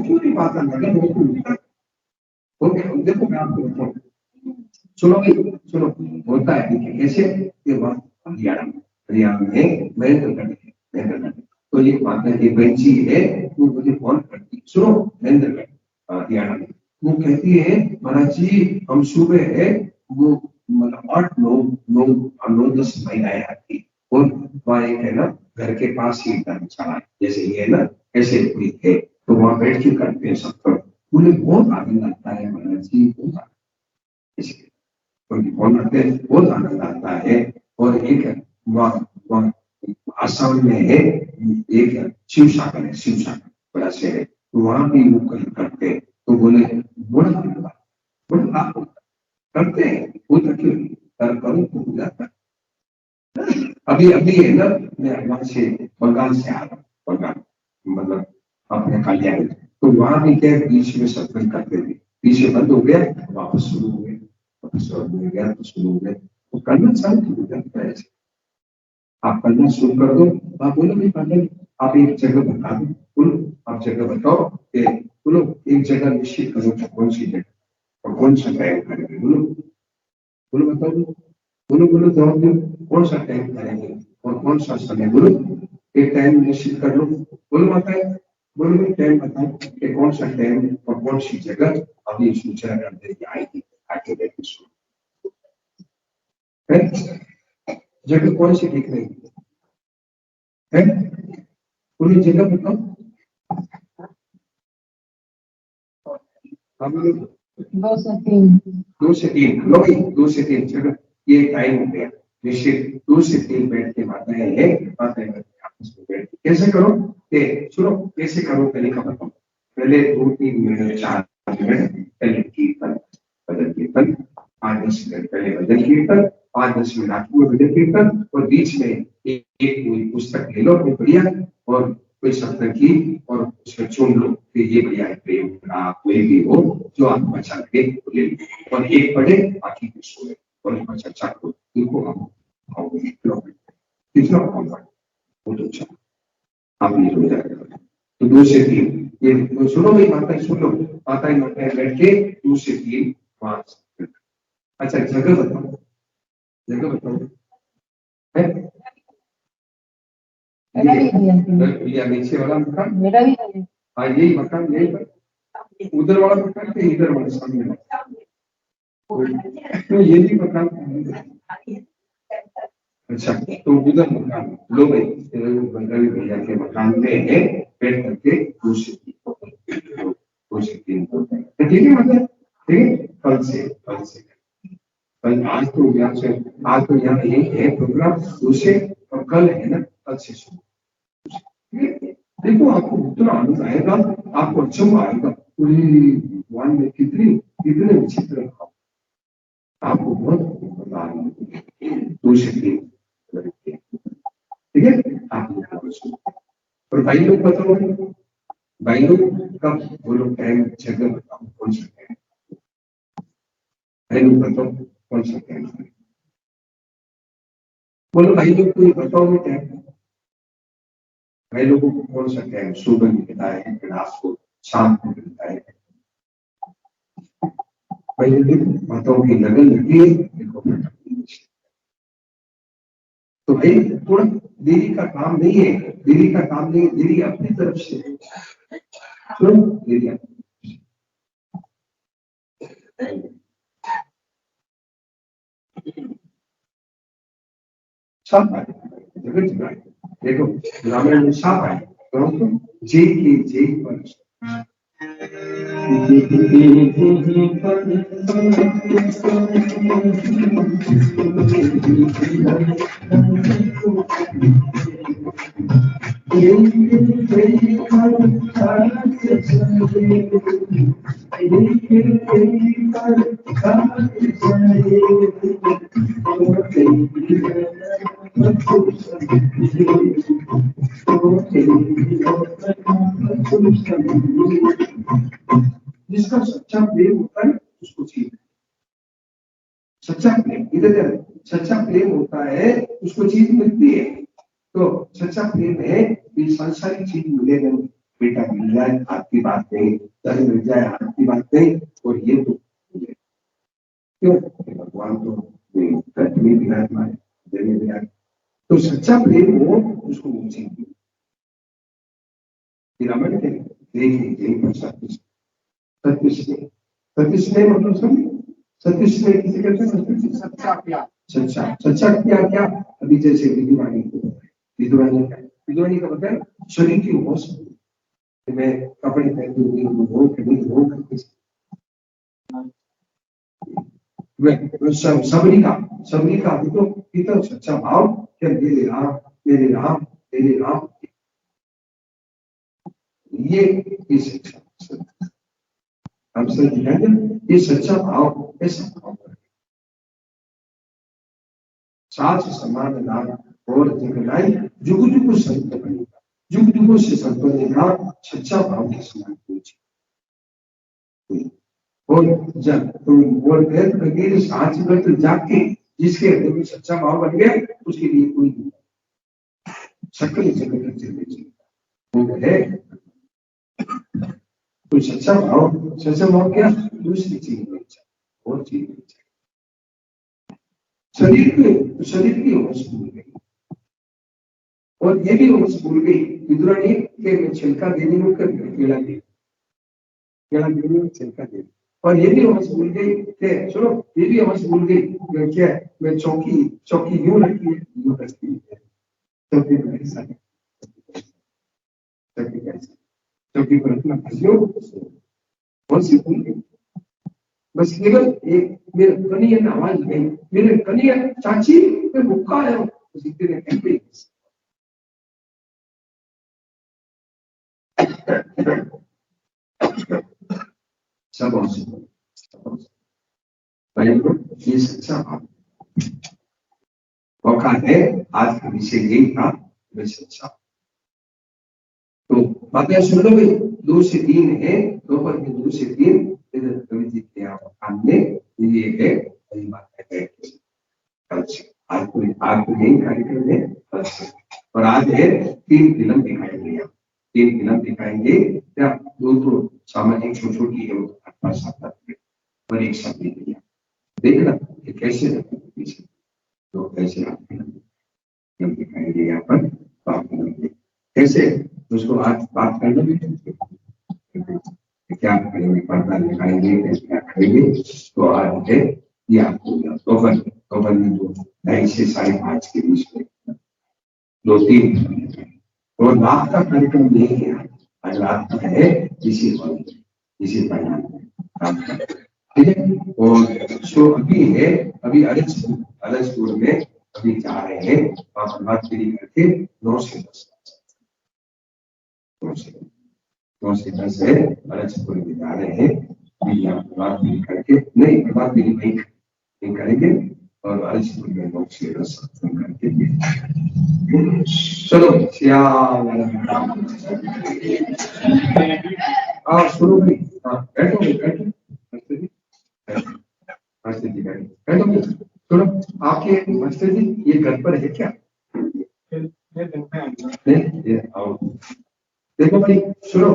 क्यों नहीं बात करना, वो क्यों? ओके, देखो मैं आपको बताऊँ, सुनो भाई, सुनो, होता है देखिए कैसे, ये बात हरियाणा में महेंद्रगढ़, तो ये बात है, ये बहन है, वो मुझे फोन करती, सुनो महेंद्रगढ़ हरियाणा में, वो कहती है महाराज जी हम सुबह है वो मतलब 8-9-10 महिलाएं आती, और वहाँ एक है ना घर के पास ही धर्मशाला है, जैसे ये है ना ऐसे कोई है, तो वहाँ बैठ के करते हैं सब, मुझे बहुत आनंद आता है महाराज जी, बहुत आनंद आता है। और एक वहाँ आसाम में है, एक शिव सागर है, शिव सागर बड़ा शहर है, तो वहां भी वो कहीं करते हैं, तो बोले बड़ा लाभ करते हैं, होता क्यों नहीं, करूँ तो हो जाता है। अभी है ना, मैं वहां से बंगाल से आ रहा हूँ, बंगाल मतलब अपने कल्याण, तो वहां भी क्या बीच में सत्संग करते थे, बीच में बंद हो गया, वापस शुरू हो गया, गया तो शुरू हो गया, तो करना चालू हो जाता है। आप करना शुरू कर दो, आप बोलो नहीं करना, आप एक जगह बता दो, बोलो आप जगह बताओ, बोलो एक जगह निश्चित करो, कौन सी जगह और कौन सा टाइम करेंगे, बोलो बोलो बताओ, बोलो जवाब दो, कौन सा टाइम करेंगे और कौन सा समय, बोलो एक टाइम निश्चित कर लो, बोलो बताए, बोलो टाइम बताओ कि कौन सा टाइम और कौन सी जगह, अभी सूचना कर देगी आएगी, आगे देखिए शुरू जगह कौन सी दिख रही है, पूरी जगह बताओ। हम लोग 2 से 3 लो भाई, 2 से 3 जगह, ये टाइम हो गया निश्चित, 2 से 3 बैठ के माताएं हैं, माताएं आपस में बैठ के कैसे करो, सुनो कैसे करो, तरीका बताओ, पहले 2-3 मिनट 4 मिनट पहले कीर्तन, भजन कीर्तन, 5-10 मिनट पहले भजन कीर्तन, 5-10 मिनट आपको भजन कीर्तन, और बीच में एक कोई पुस्तक ले लो बढ़िया, और कोई सत्संग की, और उसमें चुन लो कि ये बढ़िया है, प्रेम का कोई भी हो जो आपको अच्छा लगे तो ले लो, और एक पढ़े बाकी को सुने, और चर्चा करो, इनको आप कितना वो तो अच्छा आप ये हो जाएगा। तो 2 से 3 ये तो सुनो भाई, माताएं सुन लो, माताएं बैठ के 2 से 3 5। अच्छा जगह बताओ, जगह बताओ है भैया, नीचे वाला मकान मेरा भी है, हाँ यही मकान, यही पर उधर वाला मकान के इधर वाला सामने वाला, तो ये भी मकान, अच्छा तो उधर मकान लो भाई, रवि भैया के मकान में है, बैठ करके 2 से 3 ठीक है, मतलब ठीक है, कल से कल आज तो यहाँ यही है प्रोग्राम, 2 से, और कल है ना कल से शुरू, देखो आपको उतना आनंद आएगा, आपको अच्छा आएगा, भगवान में कितने विचित्र, आपको बहुत आनंद, 2 से 3 ठीक है, आप और भाई लोग बताओ, भाई लोग कब बोलो टाइम जगह बताओ कौन सा टाइम, भाई लोग बताओ कौन सा टाइम, बोलो भाई लोग कोई बताओ भी टाइम, भाई लोगों को कौन सा टाइम सुबह मिलता है, रात को, शाम को मिलता है, भाई लोग बताओ की लगन लगी है, देखो तो भाई थोड़ा देरी का काम नहीं है, देरी का काम नहीं है, देरी अपनी तरफ से है, देरी सब आए, जगह जगह आए, देखो रामायण में सब आए, तो जे के जे पर जिसका सच्चा प्रेम होता है उसको चीज, सच्चा प्रेम इधर सच्चा प्रेम होता है उसको चीज मिलती है, तो सच्चा प्रेम है ये सांसारिक चीज मिले नहीं, बेटा मिल जाए आपकी बात नहीं, दर मिल जाए आपकी बात नहीं, और ये तो क्यों भगवान तो विराजमान देने विराज, तो सच्चा प्रेम हो उसको मुझे रामायण के देखें सत्य स्नेह मतलब समझ, सत्य स्नेह किसे कहते हैं, सच्चा प्यार, सच्चा प्यार क्या, अभी जैसे विधुरानी को बताया, विधुरानी का बताया शरीर की होश, मैं कपड़े पहनती हूँ हो कभी हो सबरी का तो कितना सच्चा भाव क्या, मेरे राम मेरे राम मेरे राम, ये सच्चा हम सब दिखाएंगे, ये सच्चा भाव ऐसा भाव साथ समान नाम और जगनाई जुग जुग संत बनेगा, जुग जुगों से संत बनेगा, सच्चा भाव के समान कोई, और जब और वेद वगैरह साच व्रत जाके जिसके हृदय में सच्चा भाव बन गया उसके लिए कोई नहीं, सकल जगत चले वो है कोई सच्चा भाव क्या, दूसरी चीज नहीं चाहिए और चीज नहीं चाहिए, शरीर की होश भूल गई, और ये भी होश भूल गई विदुरानी के मैं छिलका देने में केला देने में छिलका दे, और ये भी होश भूल गई कि सुनो ये भी होश भूल गई क्या, मैं चौकी यूं रखी है, यूं रखती है, चौकी पर रखना कौन सी भूल गई, बस केवल एक मेरे कनिया ने आवाज गई, मेरे कनिया चाची मैं भूखा है, उसी ने कहते सब ये सच्चा भाव मौका है, आज का विषय यही था, मैं सच्चा, तो बातें सुन लो भाई, 2 से 3 है, दोपहर के 2 से 3 कवि जी के सामने ये है, वही बात है कल से, आज को यही कार्यक्रम है कल से, और आज है 3 फिल्म दिखाएंगे, 3 फिल्म दिखाएंगे क्या, 2 तो सामाजिक छोटी है, 8-7 और एक सब देखना कि कैसे तो कैसे आप फिल्म दिखाएंगे यहाँ पर, बात करेंगे कैसे उसको आज बात करना भी क्या करेंगे, पर्दा दिखाएंगे कैसे क्या करेंगे, तो आज है ये आपको दोपहर में 2-2:30 से 5:30 के बीच में 2-3, और रात का कार्यक्रम नहीं है, आज रात का है इसी परिणाम, ठीक है, और सो अभी है, अभी अरजपुर में अभी जा रहे हैं, वहां प्रभात फेरी करके 9 से 10 है, अरजपुर में जा रहे हैं, प्रभात फेरी करके नहीं, प्रभात फेरी नहीं करेंगे, और अरजपुर में 9 से 10 करके, चलो श्याम सुनो भाई, हाँ बैठो बैठो, मास्टर जी बैठो, मास्टर जी बैठो बैठो। सुनो, आपके मास्टर जी ये घर पर है क्या? नहीं, ये आओ। देखो भाई सुनो,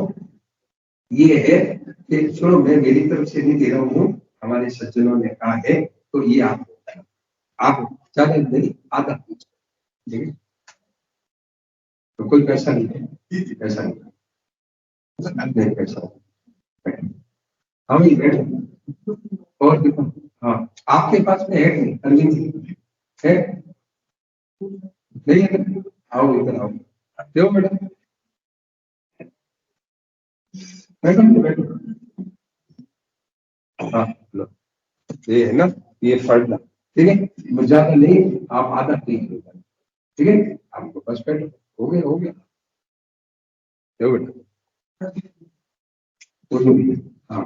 ये है कि सुनो, मैं मेरी तरफ से नहीं दे रहा हूँ, हमारे सज्जनों ने कहा है, तो ये आप ज्यादा नहीं, आधा ठीक है, तो कोई पैसा नहीं है, पैसा नहीं पैसा। हाँ भाई बैठो, और देखो, हाँ आपके पास में है कि नहीं अरविंद जी? है नहीं है? आओ इधर आओ, देखो बेटा, बैठो बैठो, हाँ लो, ये है ना, ये फर्द है, ठीक है, ज्यादा नहीं, आप आधा नहीं, ठीक है, आपको बस बैठो, हो गया हो गया, देखो बेटा, बोलो भैया, हाँ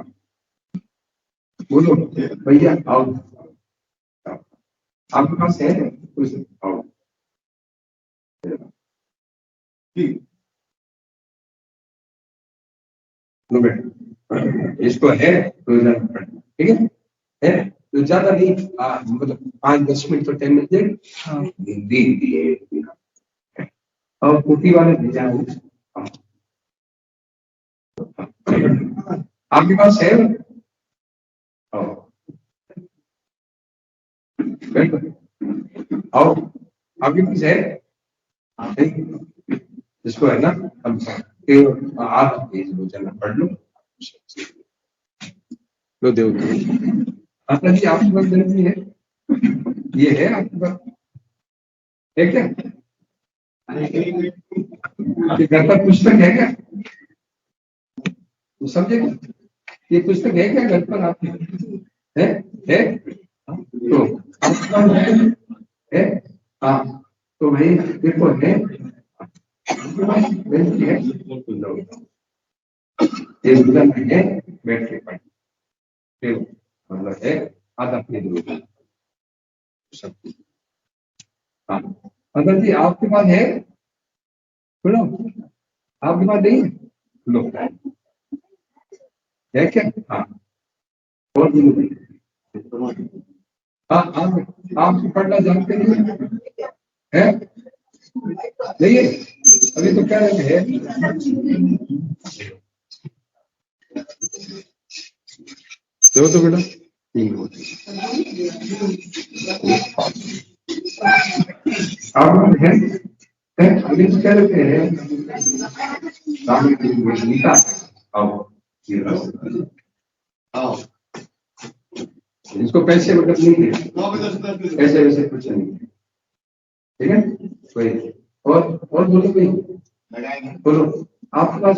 बोलो भैया, आओ आपके पास है कुछ, आओ लो बेटा, इसको है तो इधर बैठो, ठीक है तो ज्यादा नहीं, मतलब 5-10 मिनट तो टाइम मिल जाएगा, दे दिए, और कुटी वाले भेजा है, आपके पास है? आओ बैठो, आओ आपके पास है? नहीं, इसको है ना, हम आप भेज लो, चलना पढ़ लो, लो देव आपका जी, आपके पास भी है, ये है आपके पास, है क्या? ये घर पर पुस्तक है क्या? तो समझे, ये पुस्तक है क्या घर पर आपके? है तो आपके पास है? हाँ तो भाई देखो है, आपके पास बेंच है, ये बुजुर्ग है, बैठ के पढ़, मतलब है आधा अपने दूर सब। हाँ अगर जी आपके पास है, सुनो, आपके पास नहीं है, लो है क्या? हाँ और बोलो, हाँ आप पढ़ना जानते नहीं है? नहीं है, अभी तो क्या है, देखो तो बेटा, आप है अभी तो क्या रहते हैं, गीता, आओ आओ, इसको पैसे मतलब नहीं है, पैसे वैसे कुछ नहीं है, ठीक है कोई, और बोलो भाई, बोलो आपके पास